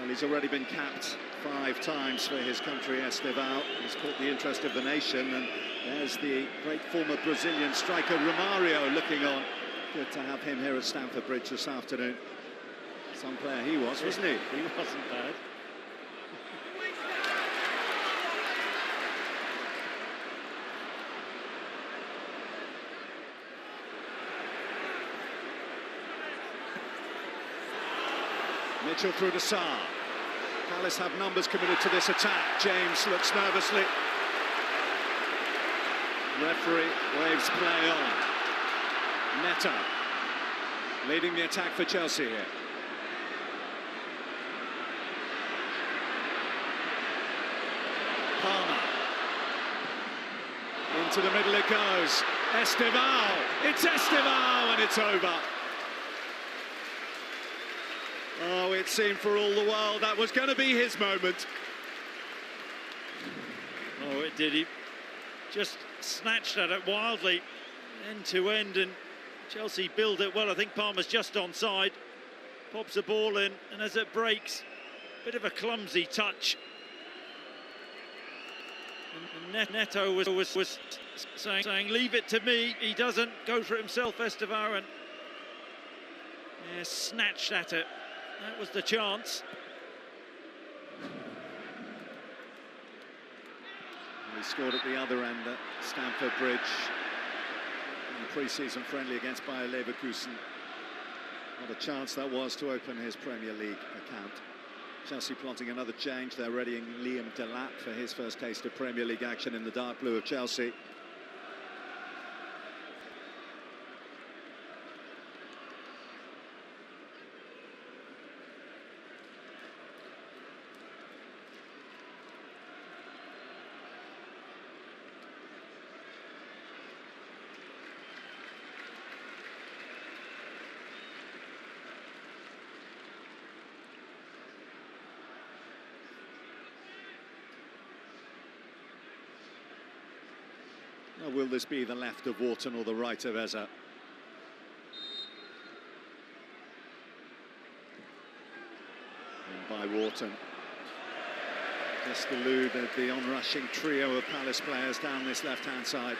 Well, he's already been capped 5 times for his country, Esteval. He's caught the interest of the nation, and there's the great former Brazilian striker Romario looking on. Good to have him here at Stamford Bridge this afternoon. Some player he was, wasn't he? He wasn't bad. Mitchell through to Sarr. Palace have numbers committed to this attack. James looks nervously. Referee waves play on. Neto leading the attack for Chelsea here. Palmer. Into the middle it goes. Esteval. It's Esteval, and it's over. Oh, it seemed for all the world that was going to be his moment. Oh, it did. He just snatched at it wildly, end to end, and Chelsea build it well. I think Palmer's just onside, pops the ball in, and as it breaks, bit of a clumsy touch. And Neto was saying, leave it to me. He doesn't go for it himself, Esteval, and snatched at it. That was the chance. He scored at the other end at Stamford Bridge in the pre-season friendly against Bayer Leverkusen. What a chance that was to open his Premier League account. Chelsea plotting another change. They're readying Liam Delap for his first taste of Premier League action in the dark blue of Chelsea. Now, will this be the left of Wharton or the right of Eza? Wharton. Just eluded the on-rushing trio of Palace players down this left-hand side.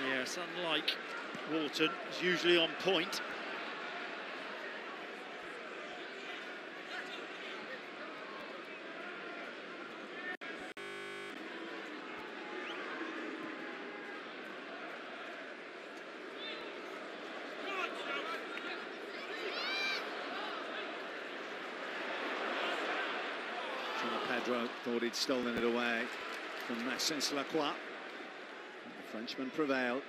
Yes, unlike Wharton, he's usually on point. Pedro thought he'd stolen it away from Maxence Lacroix. The Frenchman prevailed.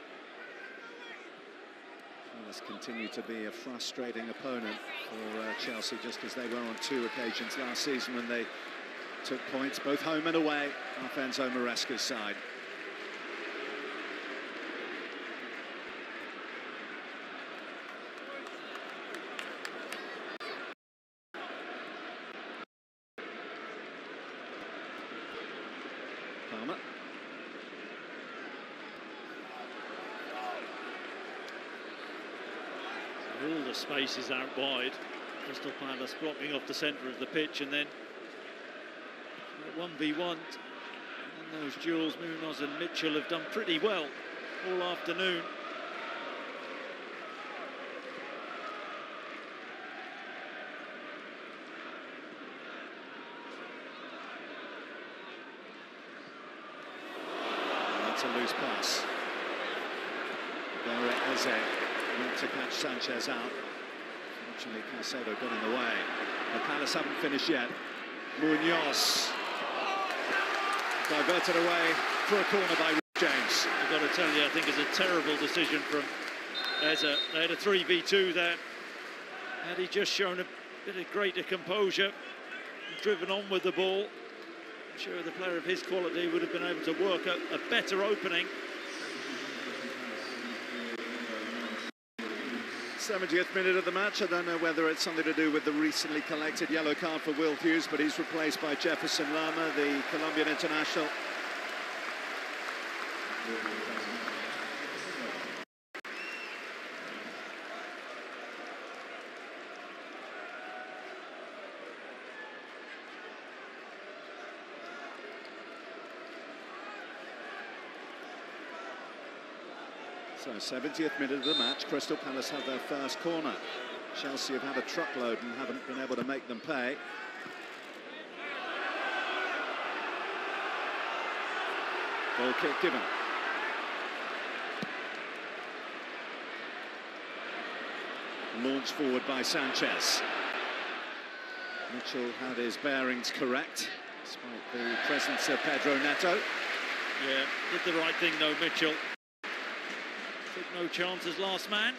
Palace continue to be a frustrating opponent for Chelsea, just as they were on 2 occasions last season when they took points, both home and away, off Enzo Maresca's side. Palmer. All the spaces out wide. Crystal Palace blocking off the centre of the pitch, and then 1v1. And those duels, Munoz and Mitchell have done pretty well all afternoon. A loose pass. There Eze went to catch Sanchez out. Fortunately, Caicedo got in the way. The Palace haven't finished yet. Munoz diverted away for a corner by James. I've got to tell you, I think it's a terrible decision from Eze. They had a 3v2 there. Had he just shown a bit of greater composure, driven on with the ball, I'm sure the player of his quality would have been able to work a better opening. 70th minute of the match. I don't know whether it's something to do with the recently collected yellow card for Will Hughes, but he's replaced by Jefferson Lerma, the Colombian international. So 70th minute of the match, Crystal Palace have their first corner. Chelsea have had a truckload and haven't been able to make them pay. Goal kick given. Launched forward by Sanchez. Mitchell had his bearings correct, despite the presence of Pedro Neto. Yeah, did the right thing though, Mitchell. Took no chances, last man.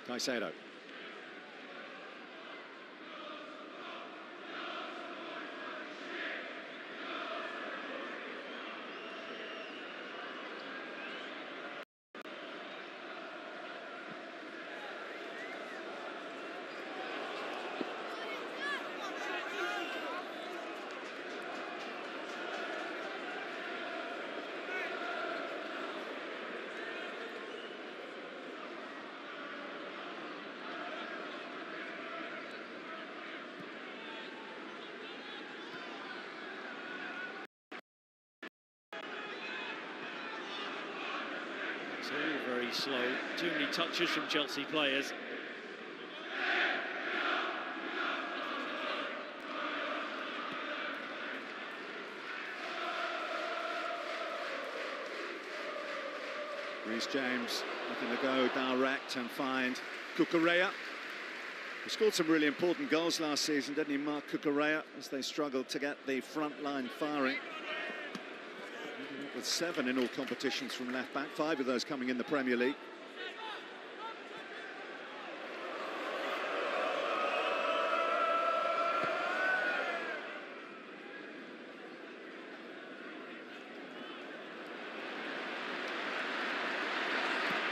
Caicedo. It's all very slow. Too many touches from Chelsea players. Reece James looking to go direct and find Cucurella. He scored some really important goals last season, didn't he, Marc Cucurella, as they struggled to get the front line firing. With 7 in all competitions from left back, 5 of those coming in the Premier League.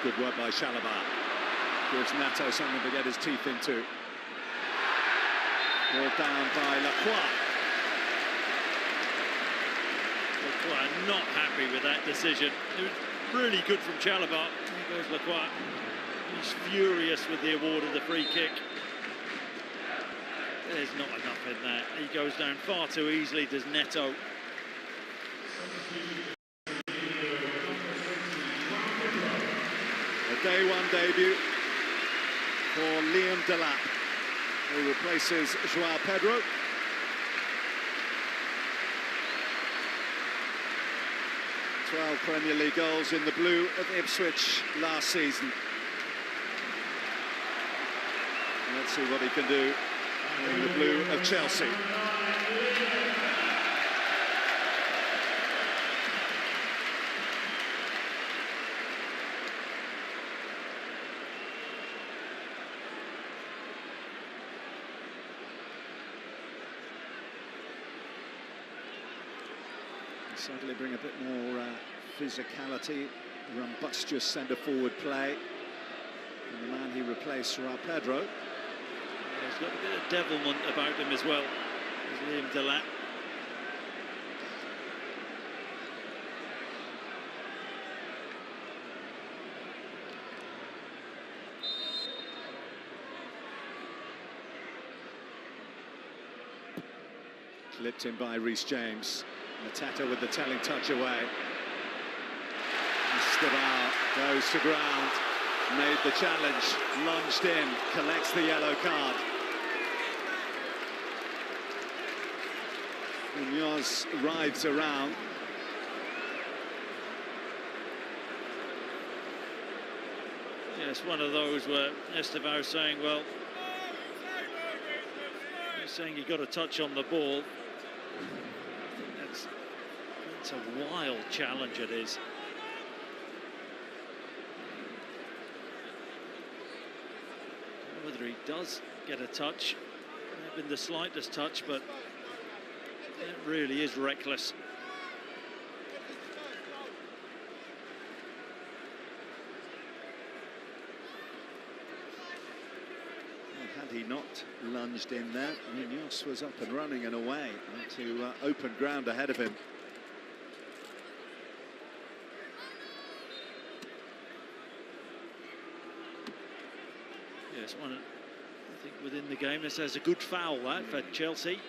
Good work by Chalobah. Gives Neto something to get his teeth into. Brought down by Lacroix. Well, I'm not happy with that decision. It was really good from Chalobah. There goes Lacroix. He's furious with the award of the free kick. There's not enough in that. He goes down far too easily, does Neto. A day one debut for Liam Delap, who replaces Joao Pedro. 12 Premier League goals in the blue of Ipswich last season. Let's see what he can do in the blue of Chelsea. Certainly bring a bit more physicality, rumbustious centre-forward play from the man he replaced, Joao Pedro. He's got a bit of devilment about him as well, as Liam Delap. Clipped in by Reece James. Mateta with the telling touch away. Esteban goes to ground, made the challenge, lunged in, collects the yellow card. Munoz rides around. Yes, one of those where Esteban saying, well, he's saying he got a touch on the ball. It's a wild challenge, it is. Whether he does get a touch, not been the slightest touch, but it really is reckless. Well, had he not lunged in there, Munoz was up and running and away to open ground ahead of him. Yes, one, I think, within the game. This has a good foul, that, for Chelsea.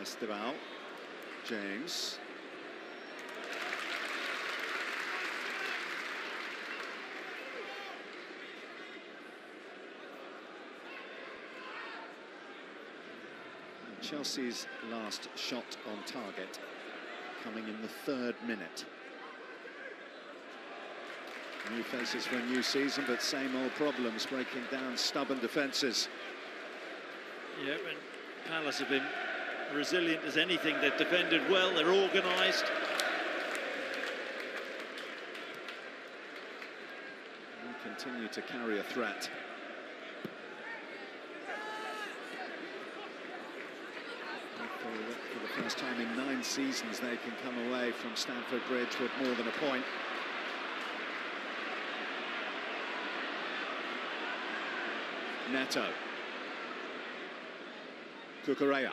Esteban, James. Chelsea's last shot on target coming in the 3rd minute. New faces for a new season, but same old problems, breaking down stubborn defences. Yeah, and Palace have been resilient as anything. They've defended well, they're organised. And continue to carry a threat. For the first time in 9 seasons, they can come away from Stamford Bridge with more than a point. Neto. Cucurella.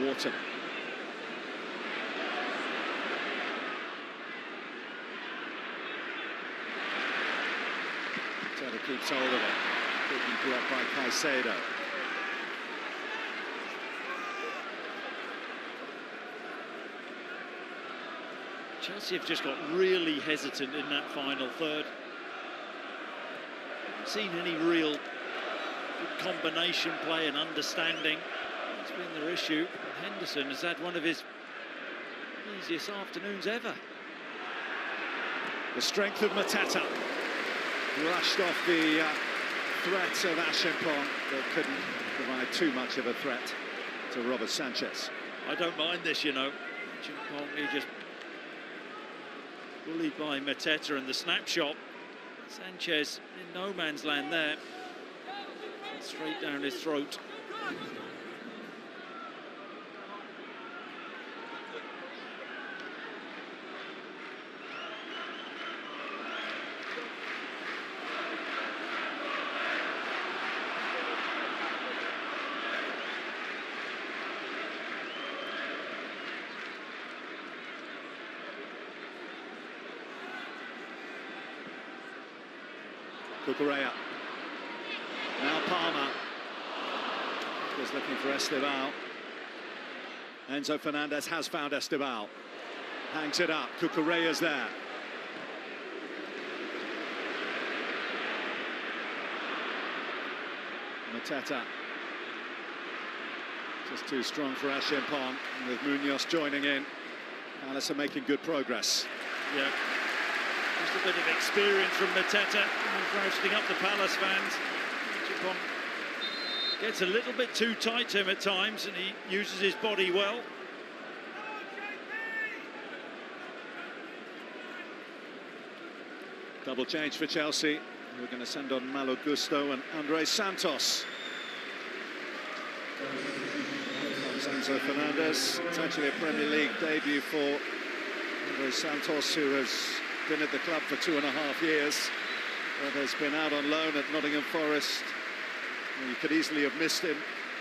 Wharton. Mateta keeps hold of it. Quickly blocked by Caicedo. Chelsea have just got really hesitant in that final third. Haven't seen any real good combination play and understanding. That's been their issue. Henderson has had one of his easiest afternoons ever. The strength of Mateta brushed off the threat of Achimpong, but couldn't provide too much of a threat to Robert Sanchez. I don't mind this, you know. Achimpong, he just bullied by Mateta, and the snapshot. Sanchez in no man's land there. Straight down his throat. Cucurella. Now Palmer. Just looking for Estevao. Enzo Fernandez has found Estevao. Hangs it up. Cucurella's there. Mateta. Just too strong for Acheampong, with Munoz joining in. Palace are making good progress. Yeah. Just a bit of experience from Mateta, roasting up the Palace fans. Acheampong gets a little bit too tight to him at times, and he uses his body well. Double change for Chelsea. We're going to send on Malo Gusto and Andre Santos. Enzo Fernandez. It's actually a Premier League debut for Andre Santos, who has been at the club for 2.5 years, but has been out on loan at Nottingham Forest. You could easily have missed him.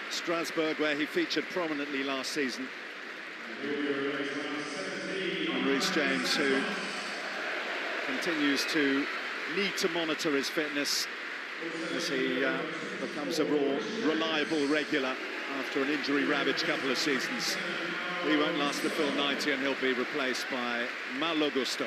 Strasbourg, where he featured prominently last season. And Reece James, who continues to need to monitor his fitness as he becomes a more reliable regular after an injury-ravaged couple of seasons. He won't last the full 90, and he'll be replaced by Malo Gusto.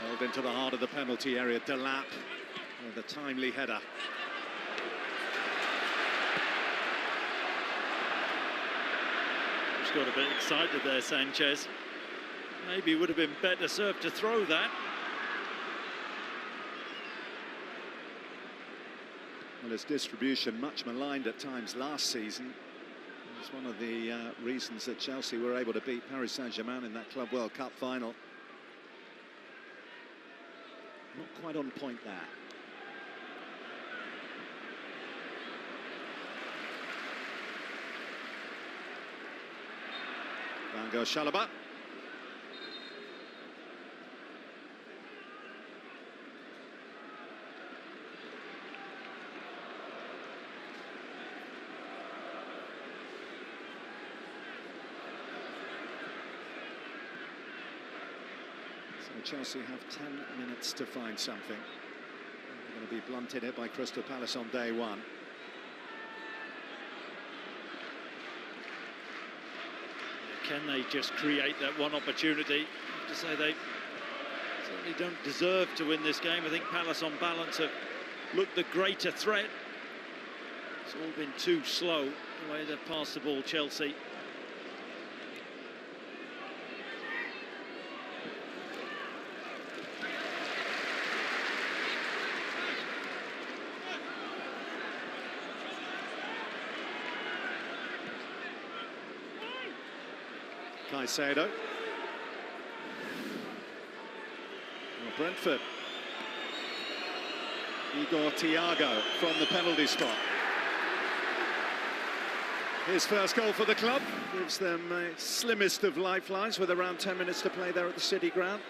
Held into the heart of the penalty area, Delap with a timely header. Just got a bit excited there, Sanchez. Maybe would have been better served to throw that. Well, his distribution, much maligned at times last season, was one of the reasons that Chelsea were able to beat Paris Saint-Germain in that Club World Cup final. Not quite on point there. Down goes Chalobah. Chelsea have 10 minutes to find something. They're going to be blunted here by Crystal Palace on day one. Can they just create that one opportunity? I have to say they certainly don't deserve to win this game. I think Palace on balance have looked the greater threat. It's all been too slow the way they've passed the ball, Chelsea. Caicedo. Well, Brentford. Igor Thiago from the penalty spot. His first goal for the club gives them a slimmest of lifelines with around 10 minutes to play there at the City Ground.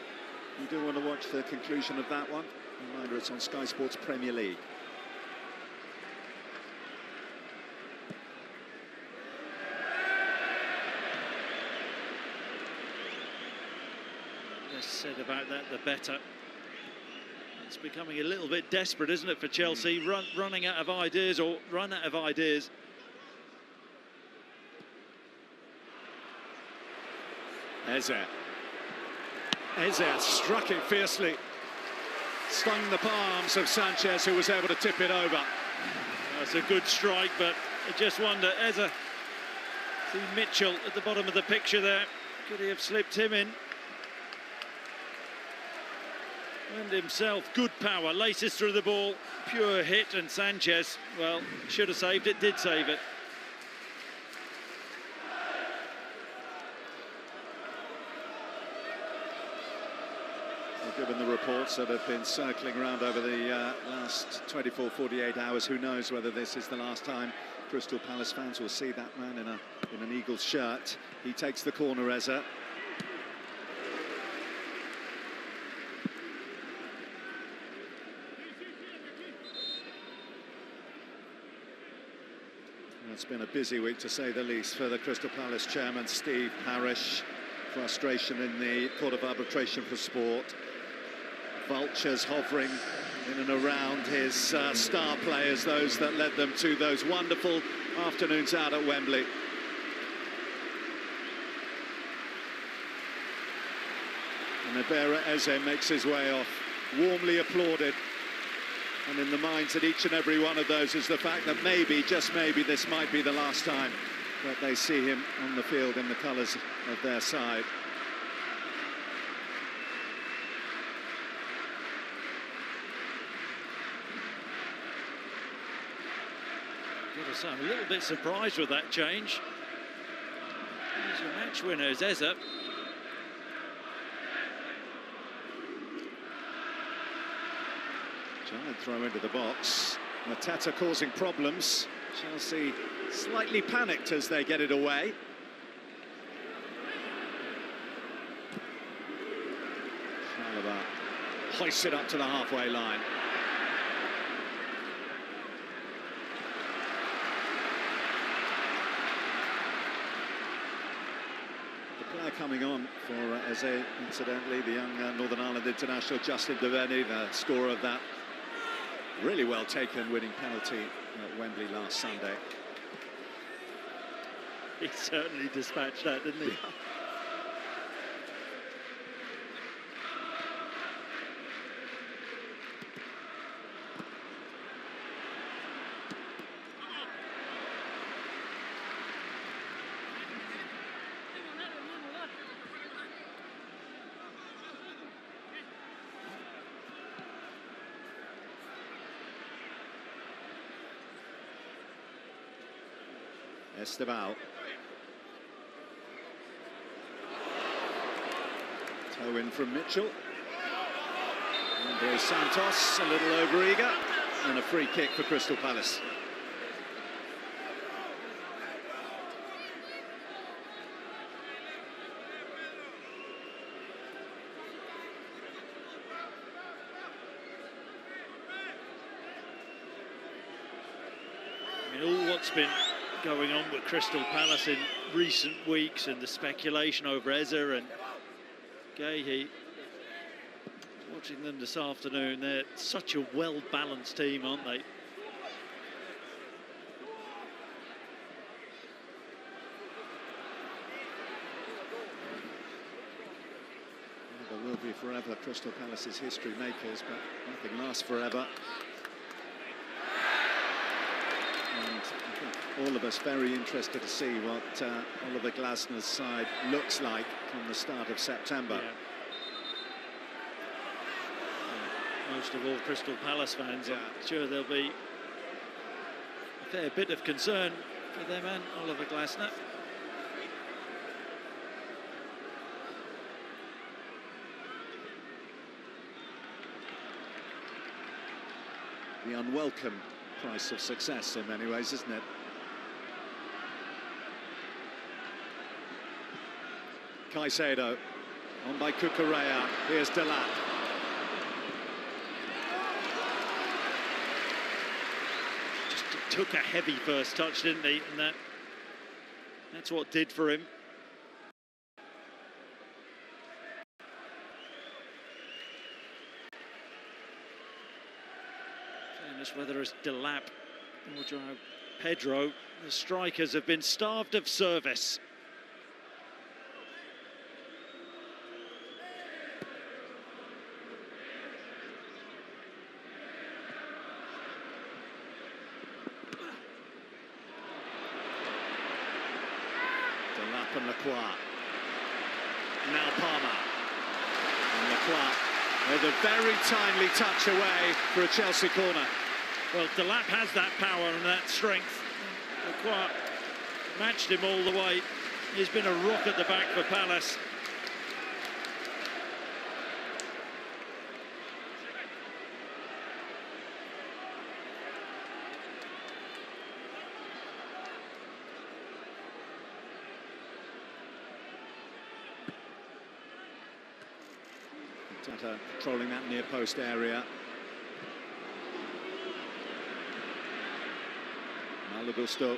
You do want to watch the conclusion of that one. Reminder, it's on Sky Sports Premier League. Said about that, the better. It's becoming a little bit desperate, isn't it, for Chelsea? Running out of ideas, or run out of ideas. Eze struck it fiercely. Stung the palms of Sanchez, who was able to tip it over. That's a good strike, but I just wonder, Eze, see Mitchell at the bottom of the picture there. Could he have slipped him in? And himself, good power, laces through the ball, pure hit, and Sanchez, well, should have saved it, did save it. Well, given the reports that have been circling around over the last 24, 48 hours, who knows whether this is the last time Crystal Palace fans will see that man in an Eagles shirt. He takes the corner, Eze. It's been a busy week, to say the least, for the Crystal Palace chairman, Steve Parish. Frustration in the Court of Arbitration for Sport. Vultures hovering in and around his star players, those that led them to those wonderful afternoons out at Wembley. And Ebere Eze makes his way off, warmly applauded. And in the minds of each and every one of those is the fact that maybe, just maybe, this might be the last time that they see him on the field in the colours of their side. I've got to say, I'm a little bit surprised with that change. He's your match winner, is Eze. Giant throw into the box. Mateta causing problems. Chelsea slightly panicked as they get it away. Chalobah hoists it up to the halfway line. The player coming on for Eze, incidentally, the young Northern Ireland international Justin Devaney, the scorer of that really well taken winning penalty at Wembley last Sunday. He certainly dispatched that, didn't he? Esteval. Toe in from Mitchell. Andre Santos, a little over-eager. And a free kick for Crystal Palace. I mean, all what's been going on with Crystal Palace in recent weeks and the speculation over Eze and Guéhi. Watching them this afternoon, they're such a well-balanced team, aren't they? There will be forever Crystal Palace's history makers, but nothing lasts forever. And I think all of us very interested to see what Oliver Glasner's side looks like from the start of September. Yeah. Most of all Crystal Palace fans, I'm sure there'll be a fair bit of concern for their man, Oliver Glasner. The unwelcome price of success in many ways, isn't it? Caicedo on by Cucurella. Here's Delap. Just took a heavy first touch, didn't he? And that's what did for him. Whether it's Delap or João Pedro, the strikers have been starved of service. Delap and Lacroix. Now Palmer. And Lacroix with a very timely touch away for a Chelsea corner. Well, Delap has that power and that strength. Lacroix matched him all the way. He's been a rock at the back for Palace. Tata controlling that near post area. Malo Gusto.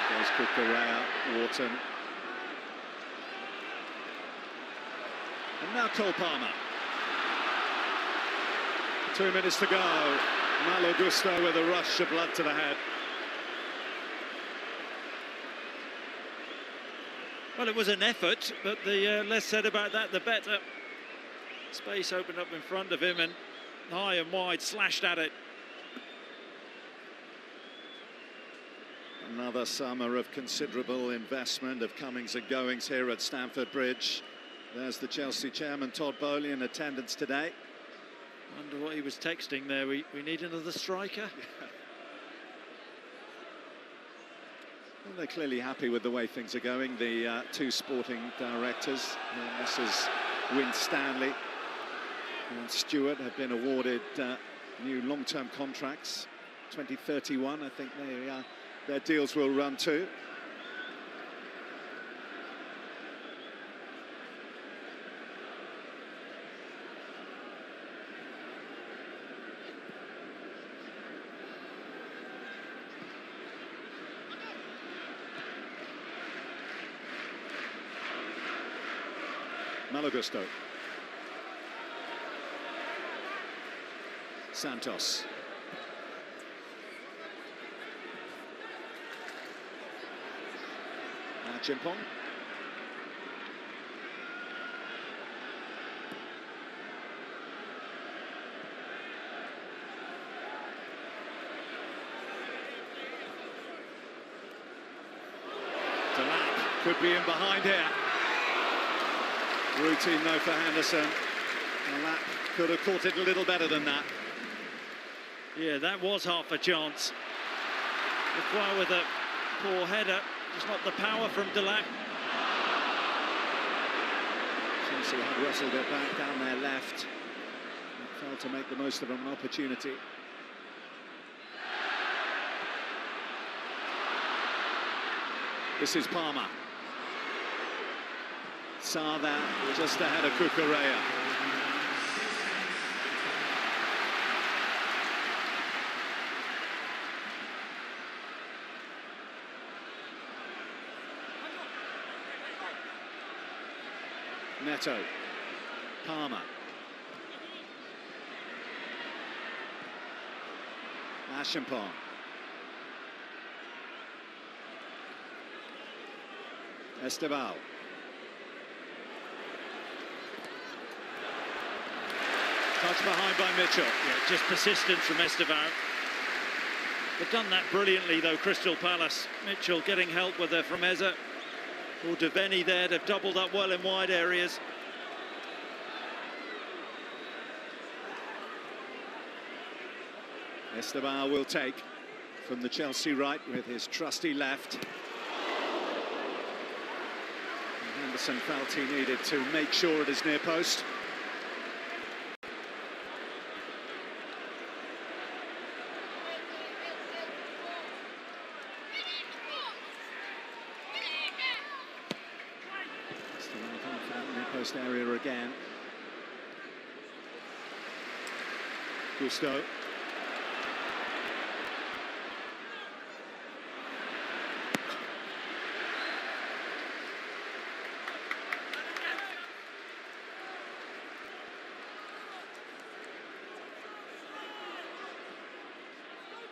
There's Cucurella, Wharton. And now Cole Palmer. 2 minutes to go. Malo Gusto with a rush of blood to the head. Well, it was an effort, but the less said about that, the better. Space opened up in front of him and high and wide slashed at it. Another summer of considerable investment of comings and goings here at Stamford Bridge. There's the Chelsea chairman, Todd Boehly, in attendance today. Wonder what he was texting there. We need another striker. Well, they're clearly happy with the way things are going. The two sporting directors, Mrs. Winstanley and Stewart, have been awarded new long-term contracts. 2031, I think their deals will run to. Malo Gusto. Santos. Chimpong. Delap could be in behind here. Routine though for Henderson. Delap could have caught it a little better than that. Yeah, that was half a chance. Lacroix with a poor header. Just not the power from Delap. Chelsea had wrestled it back down their left. And failed to make the most of an opportunity. This is Palmer. Sada just ahead of Cucurella. Neto, Palmer, Acheampong, Esteval, touch behind by Mitchell. Yeah, just persistence from Esteval. They've done that brilliantly though, Crystal Palace. Mitchell getting help with her from Eze. Or Devaney there, they've doubled up well in wide areas. Esteban will take from the Chelsea right with his trusty left. And Henderson felt he needed to make sure it is near post. Post area again. Gusto.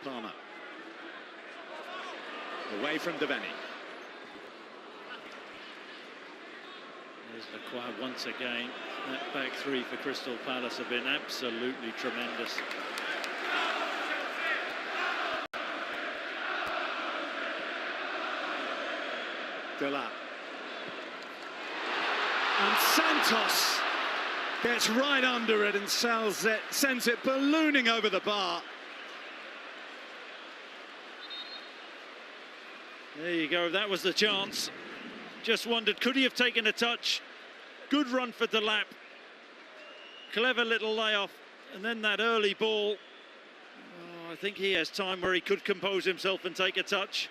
Palmer. Away from Devaney. There's Lacroix once again. That back three for Crystal Palace have been absolutely tremendous. Delap. And Santos gets right under it and sends it ballooning over the bar. There you go, that was the chance. Just wondered, could he have taken a touch? Good run for Delap. Clever little layoff, and then that early ball. Oh, I think he has time where he could compose himself and take a touch.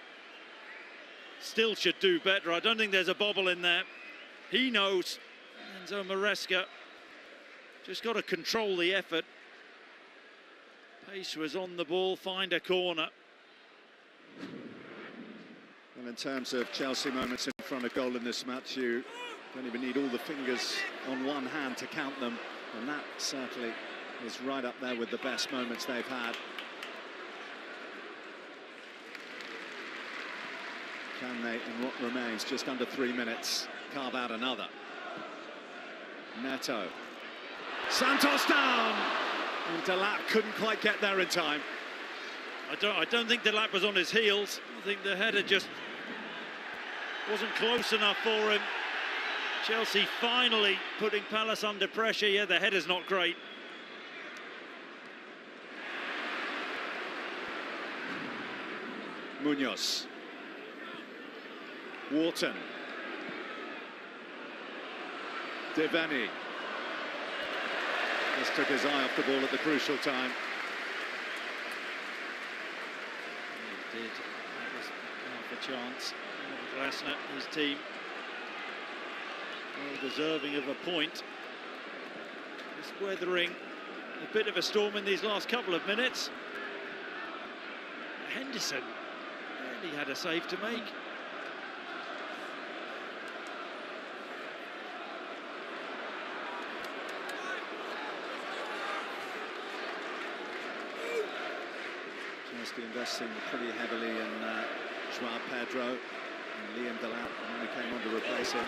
Still should do better. I don't think there's a bobble in there. He knows. Enzo Maresca just got to control the effort. Pace was on the ball, find a corner. Well, in terms of Chelsea moments in front of goal in this match, you don't even need all the fingers on one hand to count them, and that certainly is right up there with the best moments they've had. Can they, in what remains, just under 3 minutes, carve out another? Neto. Santos down! And Delap couldn't quite get there in time. I don't think Delap was on his heels. I think the header just wasn't close enough for him. Chelsea finally putting Palace under pressure. Yeah, the header's not great. Munoz. Wharton. Devaney. Just took his eye off the ball at the crucial time. He did. That was half a chance. Glasner, his team, well deserving of a point. Just weathering a bit of a storm in these last couple of minutes. Henderson really had a save to make. Chelsea investing pretty heavily in Joao Pedro, and Liam Delap only came on to replace him.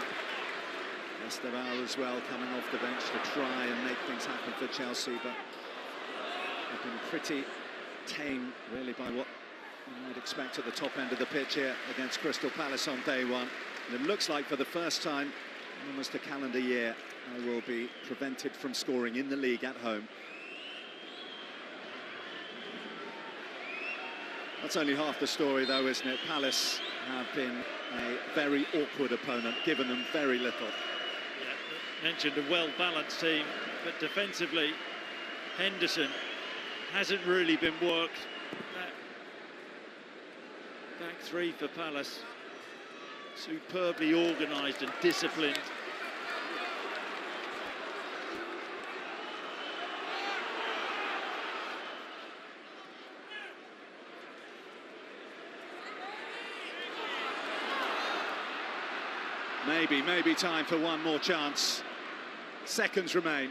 Esteban as well coming off the bench to try and make things happen for Chelsea, but they've been pretty tame really by what you might expect at the top end of the pitch here against Crystal Palace on day one. And it looks like for the first time in almost a calendar year they will be prevented from scoring in the league at home. That's only half the story though, isn't it? Palace have been a very awkward opponent, given them very little. Yeah, mentioned a well-balanced team, but defensively Henderson hasn't really been worked. That back three for Palace, superbly organised and disciplined. Maybe time for one more chance. Seconds remain.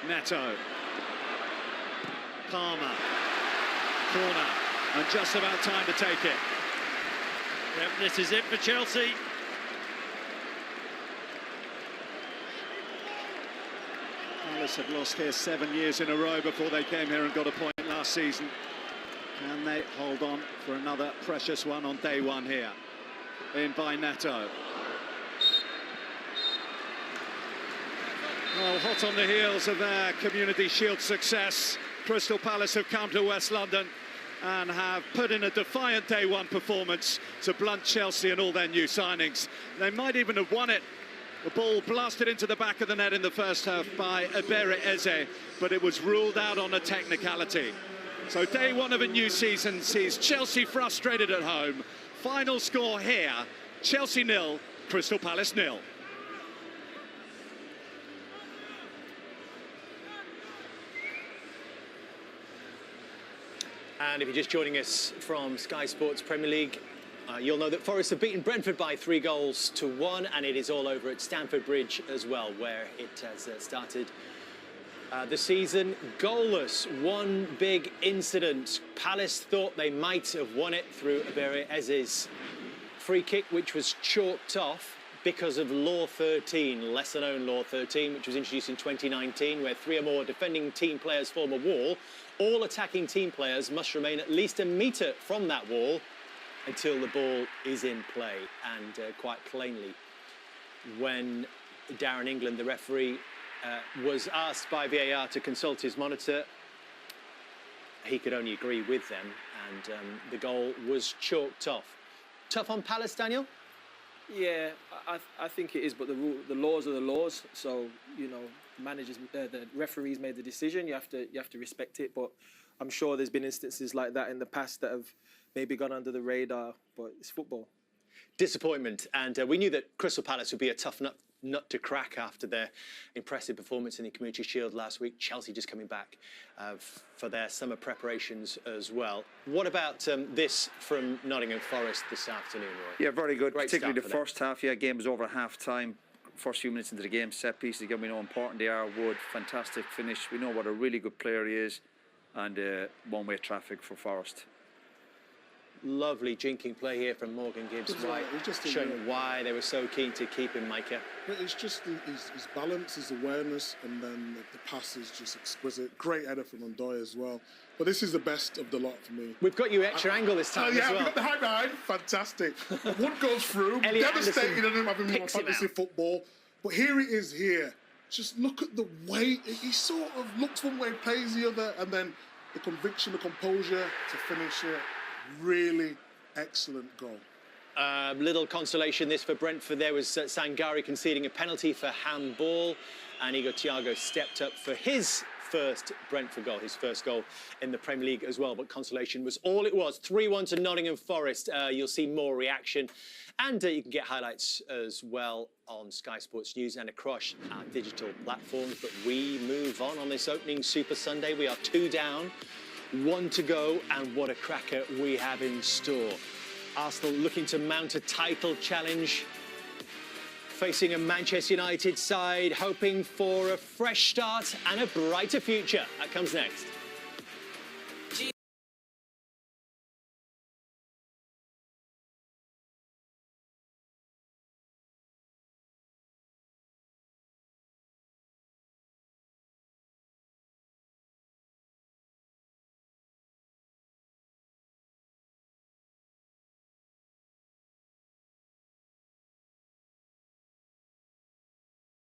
Neto. Palmer. Corner. And just about time to take it. Yep, this is it for Chelsea. Palace had lost here 7 years in a row before they came here and got a point last season. Can they hold on for another precious one on day one here? In by Neto. Well, hot on the heels of their Community Shield success, Crystal Palace have come to West London and have put in a defiant day one performance to blunt Chelsea and all their new signings. They might even have won it. The ball blasted into the back of the net in the first half by Ebere Eze, but it was ruled out on a technicality. So day one of a new season sees Chelsea frustrated at home. Final score here, Chelsea 0, Crystal Palace 0. And if you're just joining us from Sky Sports Premier League, you'll know that Forest have beaten Brentford by 3-1, and it is all over at Stamford Bridge as well, where it has started the season goalless. One big incident. Palace thought they might have won it through Ebere Eze's free kick, which was chalked off because of Law 13, lesser-known Law 13, which was introduced in 2019, where 3 or more defending team players form a wall. All attacking team players must remain at least a metre from that wall until the ball is in play. And quite plainly, when Darren England, the referee, was asked by VAR to consult his monitor, he could only agree with them, and the goal was chalked off. Tough on Palace, Daniel? Yeah, I think it is, but the laws are the laws. So the referees made the decision. You have to respect it. But I'm sure there's been instances like that in the past that have maybe gone under the radar. But it's football. Disappointment, and we knew that Crystal Palace would be a tough nut to crack after their impressive performance in the Community Shield last week. Chelsea just coming back for their summer preparations as well. What about this from Nottingham Forest this afternoon, Roy? Yeah, very good. Great Particularly start the for them. first half. Yeah, game was over half time. First few minutes into the game, set pieces. Again, we know how important they are. Wood, fantastic finish. We know what a really good player he is, and one-way traffic for Forest. Lovely jinking play here from Morgan Gibbs-White, It's just showing why they were so keen to keep him, Micah. But it's just his balance, his awareness, and then the pass is just exquisite. Great header from Montoya as well. But this is the best of the lot for me. We've got you extra angle this time Yeah, as we well. got the high behind. Fantastic. One goes through. Elliot Devastated Anderson on him having more picks him fantasy out. football. But here it is here. Just look at the way he sort of looks one way, plays the other, and then the conviction, the composure to finish it. Really excellent goal. Little consolation this for Brentford. There was Sangari conceding a penalty for handball, and Igor Thiago stepped up for his first Brentford goal, his first goal in the Premier League as well. But consolation was all it was. 3-1 to Nottingham Forest. You'll see more reaction, and you can get highlights as well on Sky Sports News and across our digital platforms. But we move on this opening Super Sunday. We are 2 down. 1 to go, and what a cracker we have in store. Arsenal looking to mount a title challenge, facing a Manchester United side hoping for a fresh start and a brighter future. That comes next.